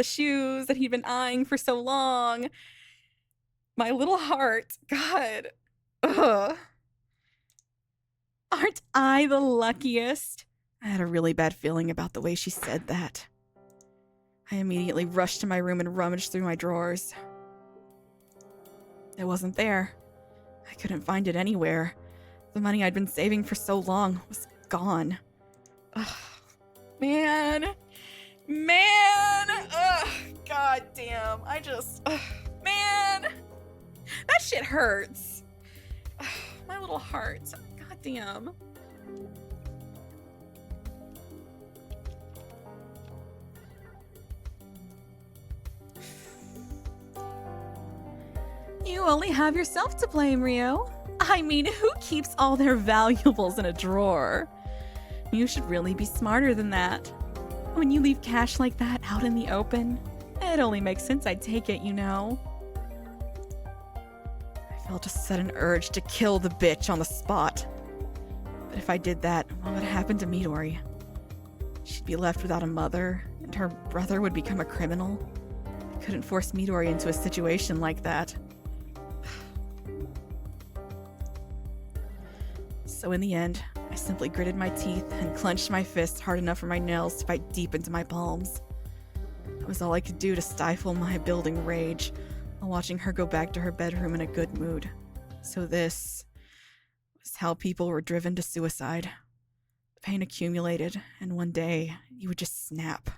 B: shoes that he'd been eyeing for so long. My little heart. God. Ugh. Aren't I the luckiest? I had a really bad feeling about the way she said that. I immediately rushed to my room and rummaged through my drawers. It wasn't there. I couldn't find it anywhere. The money I'd been saving for so long was gone. Ugh. Man. Ugh. God damn. Man. That shit hurts. Ugh. My little heart. God damn. You only have yourself to blame, Rio. I mean, who keeps all their valuables in a drawer? You should really be smarter than that. When you leave cash like that out in the open, it only makes sense I'd take it, you know. I felt a sudden urge to kill the bitch on the spot. But if I did that, what would happen to Midori? She'd be left without a mother, and her brother would become a criminal. I couldn't force Midori into a situation like that. So in the end, I simply gritted my teeth and clenched my fists hard enough for my nails to bite deep into my palms. That was all I could do to stifle my building rage while watching her go back to her bedroom in a good mood. So this was how people were driven to suicide. The pain accumulated, and one day, you would just snap.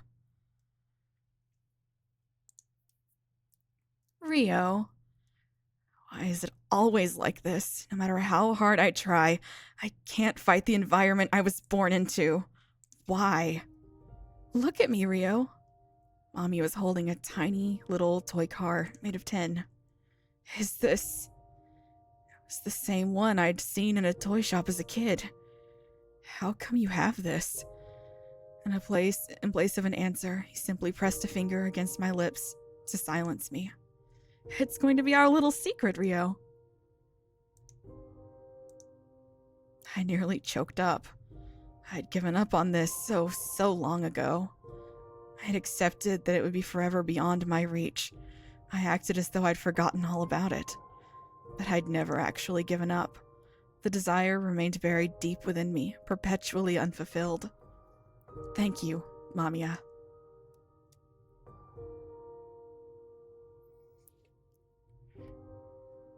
B: Rio, why is it always like this? No matter how hard I try, I can't fight the environment I was born into. Why? Look at me, Rio. Mommy was holding a tiny little toy car made of tin. Is this... It was the same one I'd seen in a toy shop as a kid. How come you have this? In place of an answer, he simply pressed a finger against my lips to silence me. It's going to be our little secret, Rio. I nearly choked up. I'd given up on this so long ago. I had accepted that it would be forever beyond my reach. I acted as though I'd forgotten all about it. But I'd never actually given up. The desire remained buried deep within me, perpetually unfulfilled. Thank you, Mamiya.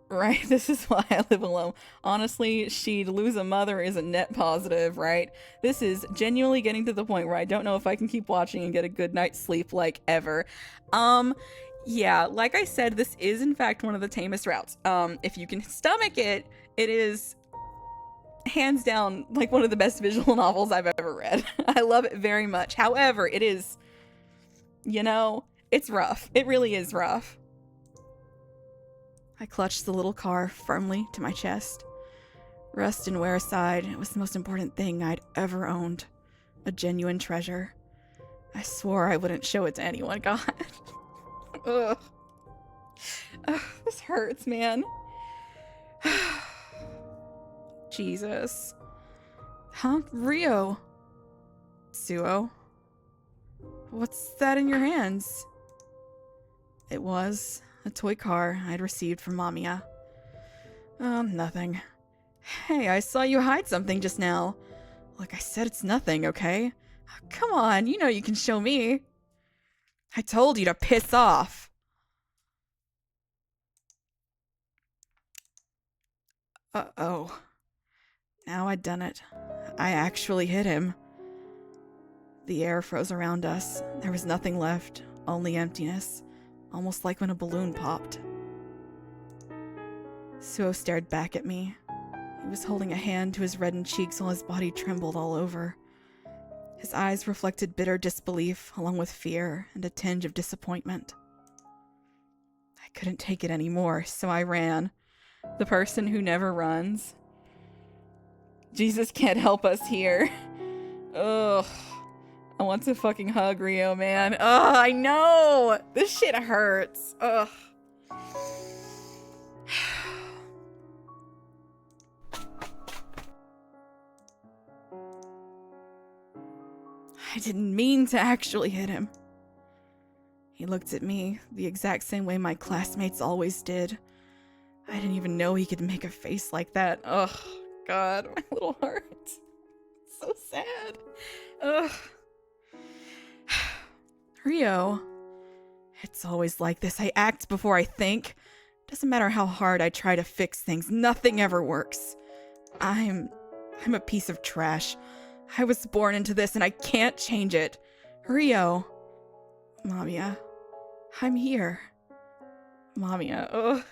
B: Right, this is why I live alone. Honestly, she'd lose a mother is a net positive, right? This is genuinely getting to the point where I don't know if I can keep watching and get a good night's sleep, like, ever. Yeah, like I said, this is in fact one of the tamest routes. If you can stomach it, it is hands down like one of the best visual novels I've ever read. I love it very much. However, it is, you know, it's rough. It really is rough. I clutched the little car firmly to my chest. Rust and wear aside, it was the most important thing I'd ever owned. A genuine treasure. I swore I wouldn't show it to anyone. God. Ugh. Ugh, this hurts, man. Jesus. Huh? Rio. Suo. What's that in your hands? It was a toy car I'd received from Mamiya. Nothing. Hey, I saw you hide something just now. Like I said, it's nothing, okay? Come on, you know you can show me. I told you to piss off. Uh-oh. Now I'd done it. I actually hit him. The air froze around us. There was nothing left, only emptiness, almost like when a balloon popped. Suo stared back at me. He was holding a hand to his reddened cheeks while his body trembled all over. His eyes reflected bitter disbelief, along with fear and a tinge of disappointment. I couldn't take it anymore, so I ran. The person who never runs. Jesus can't help us here. Ugh. I want to fucking hug Rio, man. Ugh, I know! This shit hurts. Ugh. I didn't mean to actually hit him. He looked at me the exact same way my classmates always did. I didn't even know he could make a face like that. Ugh, God, my little heart. So sad. Ugh. Rio. It's always like this. I act before I think. Doesn't matter how hard I try to fix things, nothing ever works. I'm a piece of trash. I was born into this and I can't change it. Rio. Mamiya. I'm here. Mamiya. Oh,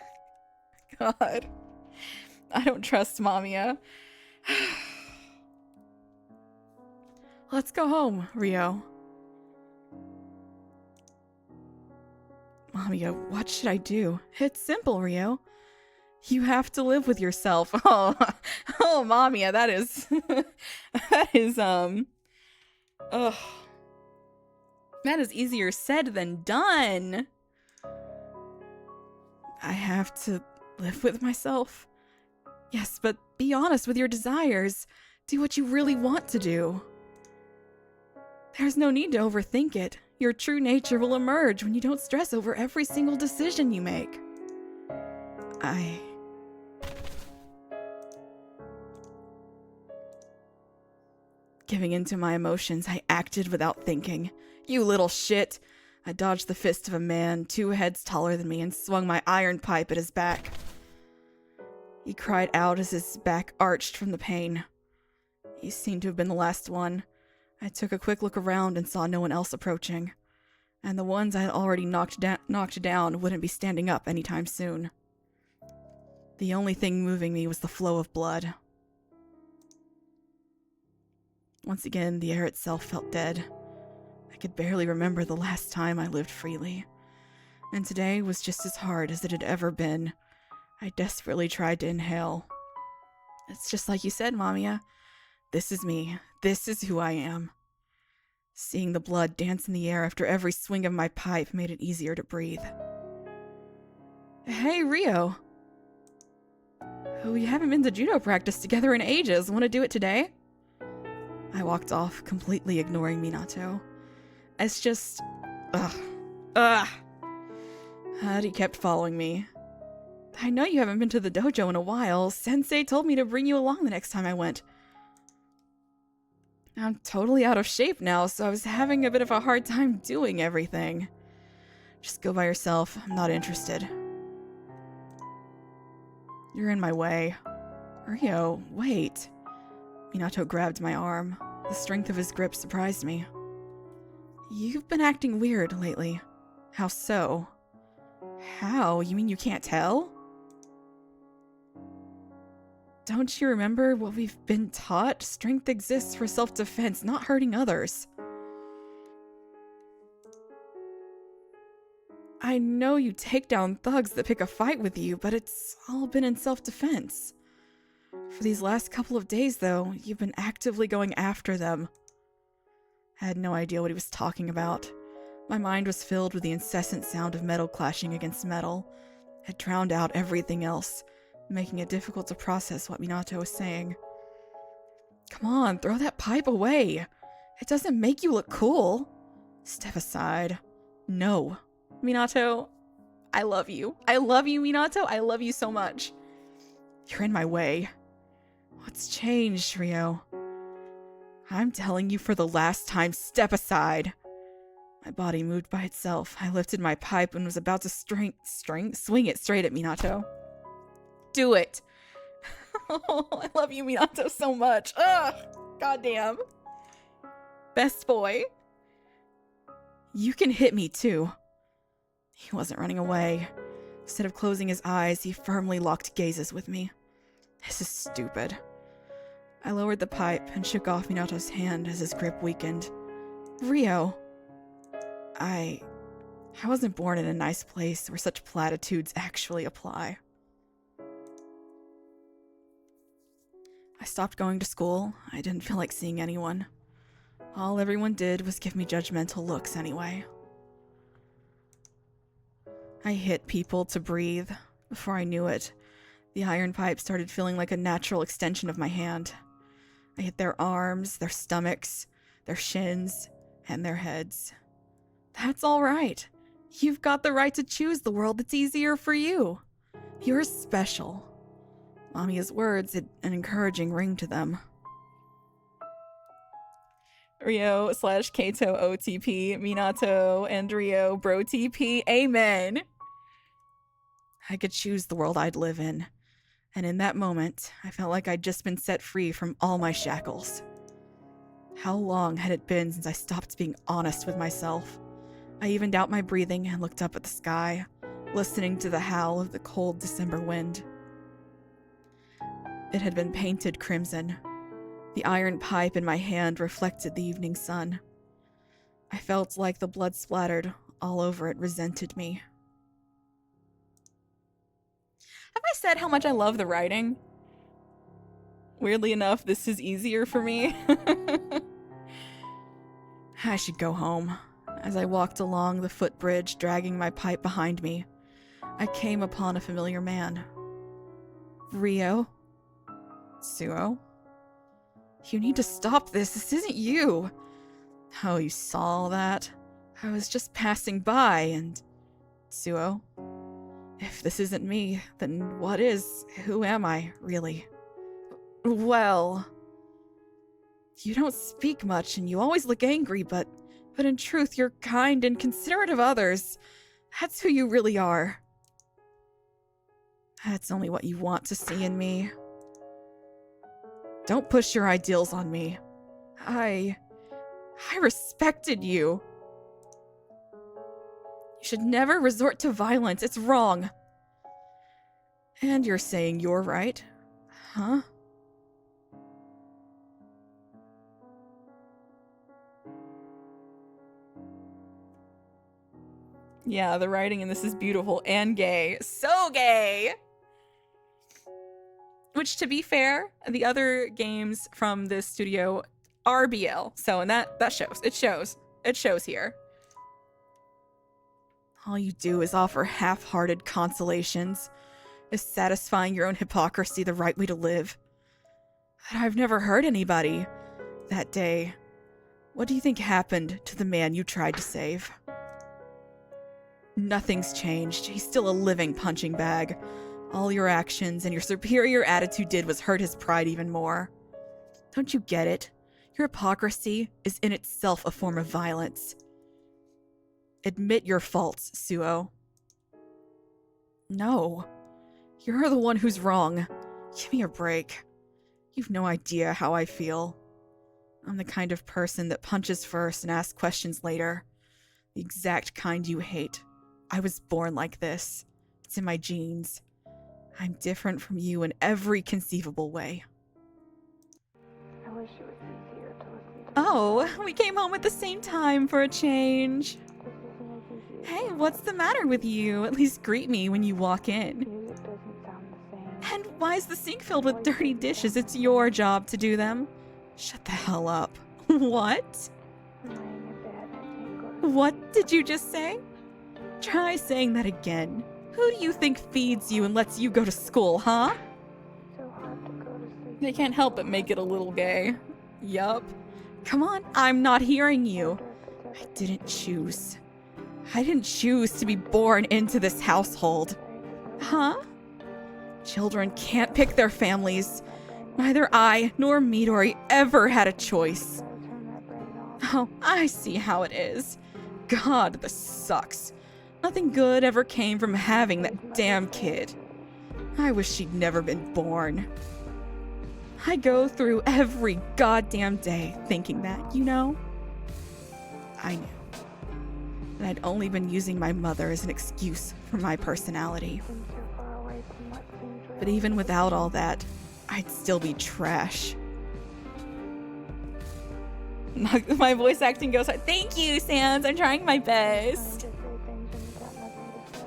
B: God. I don't trust Mamiya. Let's go home, Rio. Mamiya, what should I do? It's simple, Rio. You have to live with yourself. Oh, Mamiya, that is, that is easier said than done. I have to live with myself. Yes, but be honest with your desires. Do what you really want to do. There's no need to overthink it. Your true nature will emerge when you don't stress over every single decision you make. Giving in to my emotions, I acted without thinking. You little shit! I dodged the fist of a man 2 heads taller than me and swung my iron pipe at his back. He cried out as his back arched from the pain. He seemed to have been the last one. I took a quick look around and saw no one else approaching. And the ones I had already knocked down wouldn't be standing up anytime soon. The only thing moving me was the flow of blood. Once again, the air itself felt dead. I could barely remember the last time I lived freely. And today was just as hard as it had ever been. I desperately tried to inhale. It's just like you said, Mamiya. This is me. This is who I am. Seeing the blood dance in the air after every swing of my pipe made it easier to breathe. Hey, Rio. We haven't been to judo practice together in ages. Want to do it today? I walked off, completely ignoring Minato. It's just... He kept following me. I know you haven't been to the dojo in a while. Sensei told me to bring you along the next time I went. I'm totally out of shape now, so I was having a bit of a hard time doing everything. Just go by yourself. I'm not interested. You're in my way. Rio, wait. Minato grabbed my arm. The strength of his grip surprised me. You've been acting weird lately. How so? How? You mean you can't tell? Don't you remember what we've been taught? Strength exists for self-defense, not hurting others. I know you take down thugs that pick a fight with you, but it's all been in self-defense. For these last couple of days, though, you've been actively going after them. I had no idea what he was talking about. My mind was filled with the incessant sound of metal clashing against metal. It drowned out everything else, making it difficult to process what Minato was saying. Come on, throw that pipe away. It doesn't make you look cool. Step aside. No. Minato, I love you. I love you, Minato. I love you so much. You're in my way. What's changed, Rio? I'm telling you for the last time, step aside. My body moved by itself. I lifted my pipe and was about to swing it straight at Minato. Do it! Oh, I love you, Minato, so much. Ugh! Goddamn. Best boy. You can hit me, too. He wasn't running away. Instead of closing his eyes, he firmly locked gazes with me. This is stupid. I lowered the pipe and shook off Minato's hand as his grip weakened. Rio. I wasn't born in a nice place where such platitudes actually apply. I stopped going to school. I didn't feel like seeing anyone. All everyone did was give me judgmental looks anyway. I hit people to breathe. Before I knew it, the iron pipe started feeling like a natural extension of my hand. I hit their arms, their stomachs, their shins, and their heads. That's all right. You've got the right to choose the world that's easier for you. You're special. Mamiya's words had an encouraging ring to them. Rio/Kato OTP, Minato and Rio bro TP, amen. I could choose the world I'd live in. And in that moment, I felt like I'd just been set free from all my shackles. How long had it been since I stopped being honest with myself? I evened out my breathing and looked up at the sky, listening to the howl of the cold December wind. It had been painted crimson. The iron pipe in my hand reflected the evening sun. I felt like the blood splattered all over it resented me. Have I said how much I love the writing? Weirdly enough, this is easier for me. I should go home. As I walked along the footbridge, dragging my pipe behind me, I came upon a familiar man. Rio? Suo? You need to stop this. This isn't you. Oh, you saw all that? I was just passing by and... Suo? If this isn't me, then what is? Who am I, really? Well... You don't speak much and you always look angry, but in truth, you're kind and considerate of others. That's who you really are. That's only what you want to see in me. Don't push your ideals on me. I respected you. You should never resort to violence. It's wrong. And you're saying you're right? Huh? Yeah, the writing in this is beautiful and gay. So gay! Which, to be fair, the other games from this studio are BL. So, and that shows. It shows. It shows here. All you do is offer half-hearted consolations. Is satisfying your own hypocrisy the right way to live? But I've never hurt anybody. That day, what do you think happened to the man you tried to save? Nothing's changed. He's still a living punching bag. All your actions and your superior attitude did was hurt his pride even more. Don't you get it? Your hypocrisy is in itself a form of violence. Admit your faults, Suo. No. You're the one who's wrong. Give me a break. You've no idea how I feel. I'm the kind of person that punches first and asks questions later. The exact kind you hate. I was born like this. It's in my genes. I'm different from you in every conceivable way.
D: I wish it was easier to listen to.
B: Oh, we came home at the same time for a change.
D: This isn't as easy as
B: Hey, what's the matter with you? At least greet me when you walk in.
D: music doesn't sound the same.
B: And why is the sink filled with dirty dishes? It's your job to do them. Shut the hell up. What?
D: I'm laying in bed. I can't go to
B: What did you just say? Try saying that again. Who do you think feeds you and lets you go to school, huh?
D: sleep. So hard to go to sleep.
B: They can't help but make it a little gay. Yup. Come on, I'm not hearing you. I didn't choose. I didn't choose to be born into this household. Huh? Children can't pick their families. Neither I nor Midori ever had a choice. Oh, I see how it is. God, this sucks. Nothing good ever came from having that damn kid. I wish she'd never been born. I go through every goddamn day thinking that, you know? I knew that I'd only been using my mother as an excuse for my personality.
D: Seems so far away from what seems real.
B: But even without all that, I'd still be trash. My voice acting goes, thank you, Sans. I'm trying my best.
D: Trying to say things and you got nothing to say.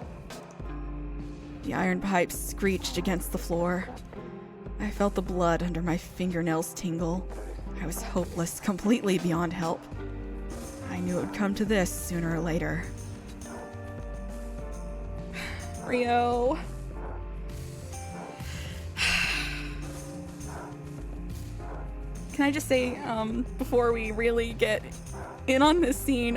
B: The iron pipes screeched against the floor. I felt the blood under my fingernails tingle. I was hopeless, completely beyond help. I knew it would come to this sooner or later. Rio. Can I just say, before we really get in on this scene,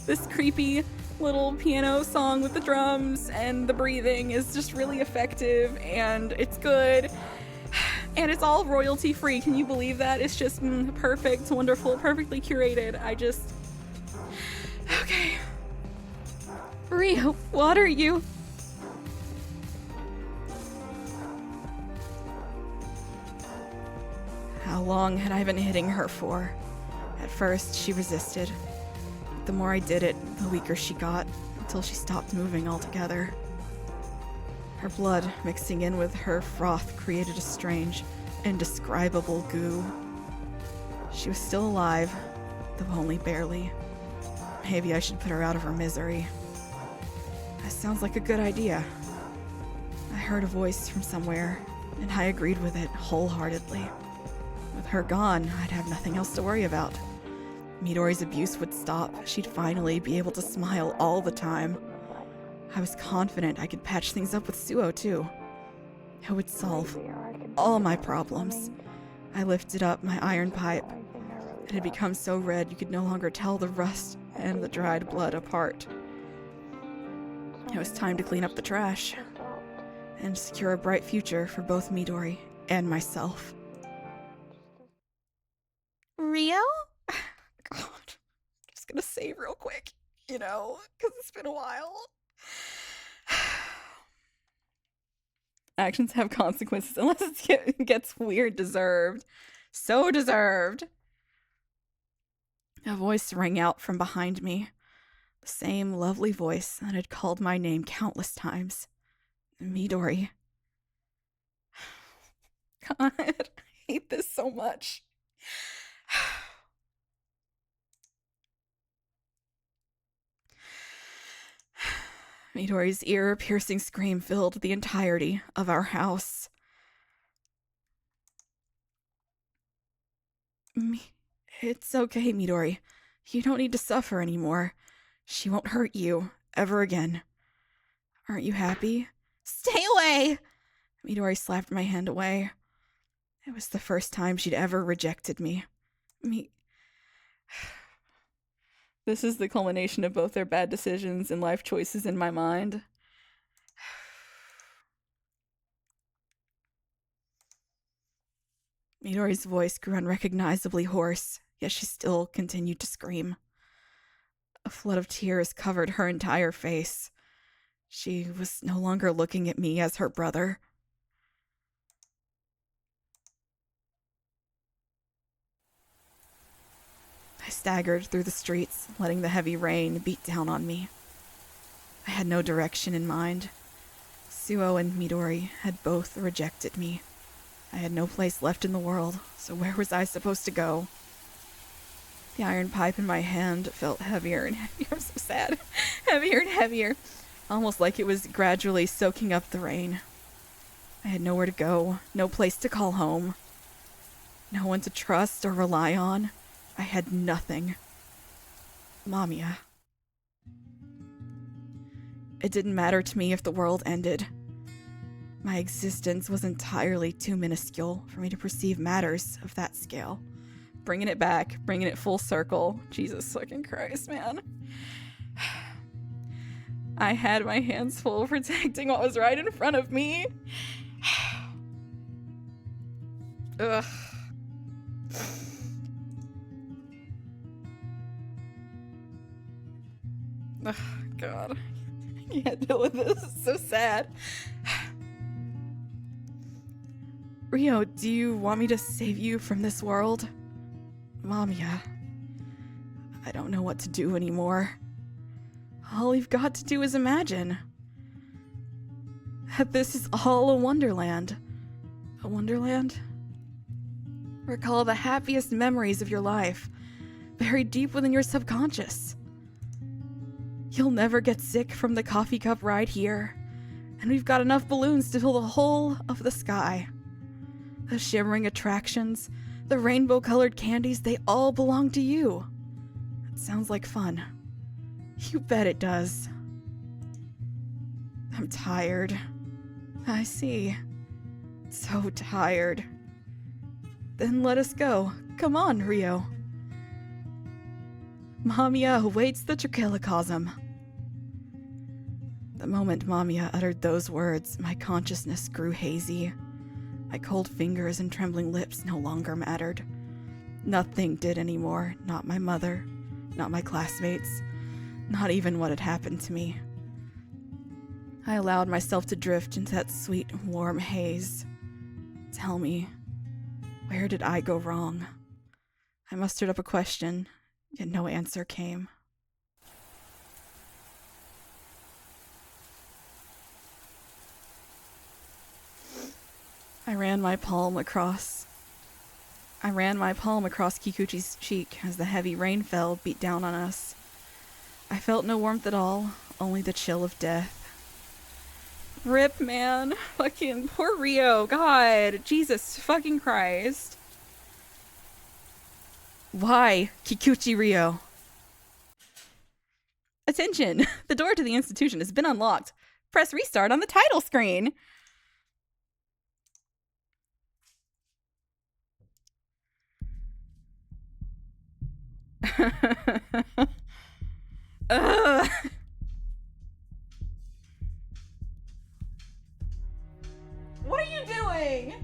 B: this creepy little piano song with the drums and the breathing is just really effective, and it's good. And it's all royalty free. Can you believe that? It's just perfect, wonderful, perfectly curated. Okay. Rio, what are you? How long had I been hitting her for? At first, she resisted. The more I did it, the weaker she got, until she stopped moving altogether. Her blood mixing in with her froth created a strange, indescribable goo. She was still alive, though only barely. Maybe I should put her out of her misery. That sounds like a good idea. I heard a voice from somewhere, and I agreed with it wholeheartedly. With her gone, I'd have nothing else to worry about. Midori's abuse would stop. She'd finally be able to smile all the time. I was confident I could patch things up with Suo, too. It would solve all my problems. I lifted up my iron pipe. It had become so red you could no longer tell the rust and the dried blood apart. It was time to clean up the trash and secure a bright future for both Midori and myself.
C: Rio?
B: God, just gonna save real quick, because it's been a while. Actions have consequences unless it gets weird. Deserved. So deserved. A voice rang out from behind me. The same lovely voice that had called my name countless times. Midori. God, I hate this so much. Midori's ear-piercing scream filled the entirety of our house. It's okay, Midori. You don't need to suffer anymore. She won't hurt you ever again. Aren't you happy? Stay away! Midori slapped my hand away. It was the first time she'd ever rejected me. This is the culmination of both their bad decisions and life choices in my mind. Midori's voice grew unrecognizably hoarse, yet she still continued to scream. A flood of tears covered her entire face. She was no longer looking at me as her brother. I staggered through the streets, letting the heavy rain beat down on me. I had no direction in mind. Suo and Midori had both rejected me. I had no place left in the world, so where was I supposed to go? The iron pipe in my hand felt heavier and heavier. I'm so sad. Heavier and heavier. Almost like it was gradually soaking up the rain. I had nowhere to go, no place to call home. No one to trust or rely on. I had nothing. Mamiya. It didn't matter to me if the world ended. My existence was entirely too minuscule for me to perceive matters of that scale. Bringing it back, bringing it full circle. Jesus fucking Christ, man. I had my hands full protecting what was right in front of me. Ugh. Ugh, God. I can't deal with this. It's so sad. Rio, do you want me to save you from this world? Mamiya. I don't know what to do anymore. All you've got to do is imagine that this is all a wonderland. A wonderland? Recall the happiest memories of your life, buried deep within your subconscious. You'll never get sick from the coffee cup ride here, and we've got enough balloons to fill the whole of the sky. The shimmering attractions, the rainbow-colored candies, they all belong to you. It sounds like fun. You bet it does. I'm tired. I see. So tired. Then let us go. Come on, Rio. Mamiya awaits the trichilocosm. The moment Mamiya uttered those words, my consciousness grew hazy. My cold fingers and trembling lips no longer mattered. Nothing did anymore, not my mother, not my classmates, not even what had happened to me. I allowed myself to drift into that sweet, warm haze. Tell me, where did I go wrong? I mustered up a question, yet no answer came. I ran my palm across Kikuchi's cheek as the heavy rain fell beat down on us. I felt no warmth at all, only the chill of death. Rip, man. Fucking poor Rio. God. Jesus fucking Christ. Why, Kikuchi Rio? Attention! The door to the institution has been unlocked. Press restart on the title screen. Ugh. What are you doing?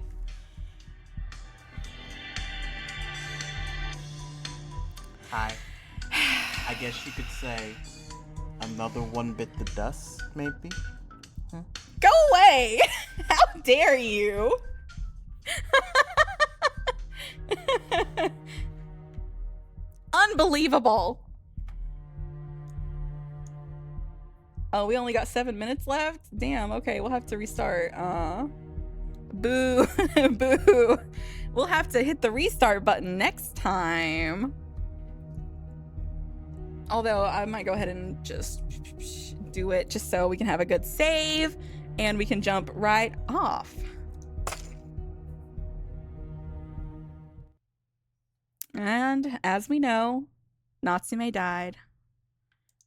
E: Hi. I guess you could say another one bit the dust, maybe?
B: Go away! How dare you? Unbelievable. Oh, we only got 7 minutes left? Damn, okay, we'll have to restart. Boo. Boo. We'll have to hit the restart button next time. Although I might go ahead and just do it just so we can have a good save and we can jump right off. And as we know, Natsume died.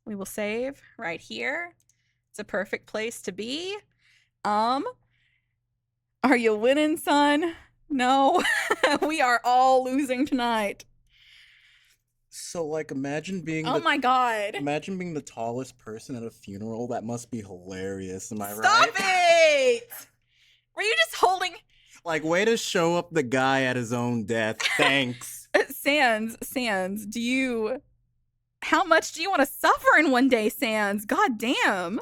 B: We will save right here. It's a perfect place to be. Are you winning, son? No. We are all losing tonight.
E: So, like, imagine being
B: my God.
E: Imagine being the tallest person at a funeral. That must be hilarious, am I right?
B: Stop it! Were you just holding...
E: Like, way to show up the guy at his own death. Thanks.
B: Sans, do you... How much do you want to suffer in one day, Sans? God damn.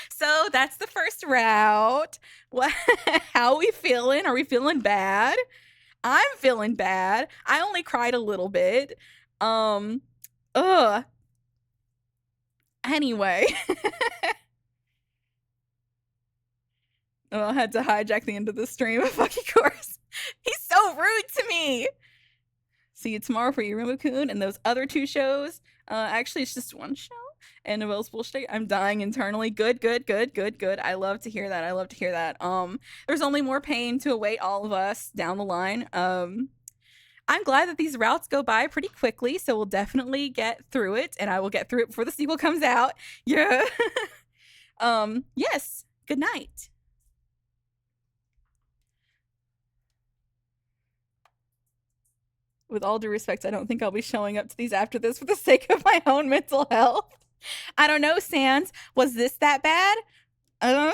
B: So that's the first route. What? How are we feeling? Are we feeling bad? I'm feeling bad. I only cried a little bit. Anyway. I had to hijack the end of the stream. Fucking course. He's so rude to me. See you tomorrow for Yurimu-kun and those other 2 shows. Actually, it's just 1 show. And Novelle's bullshit. I'm dying internally. Good. I love to hear that. There's only more pain to await all of us down the line. I'm glad that these routes go by pretty quickly, so we'll definitely get through it, and I will get through it before the sequel comes out. Yeah. Yes. Good night. With all due respect, I don't think I'll be showing up to these after this for the sake of my own mental health. I don't know, Sans. Was this that bad? Coward!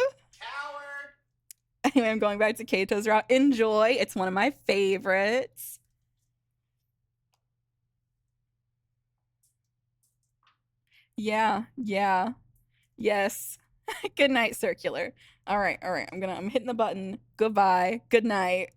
B: Anyway, I'm going back to Keito's route. Enjoy. It's one of my favorites. Yeah. Yes. Good night, circular. All right. I'm hitting the button. Goodbye. Good night.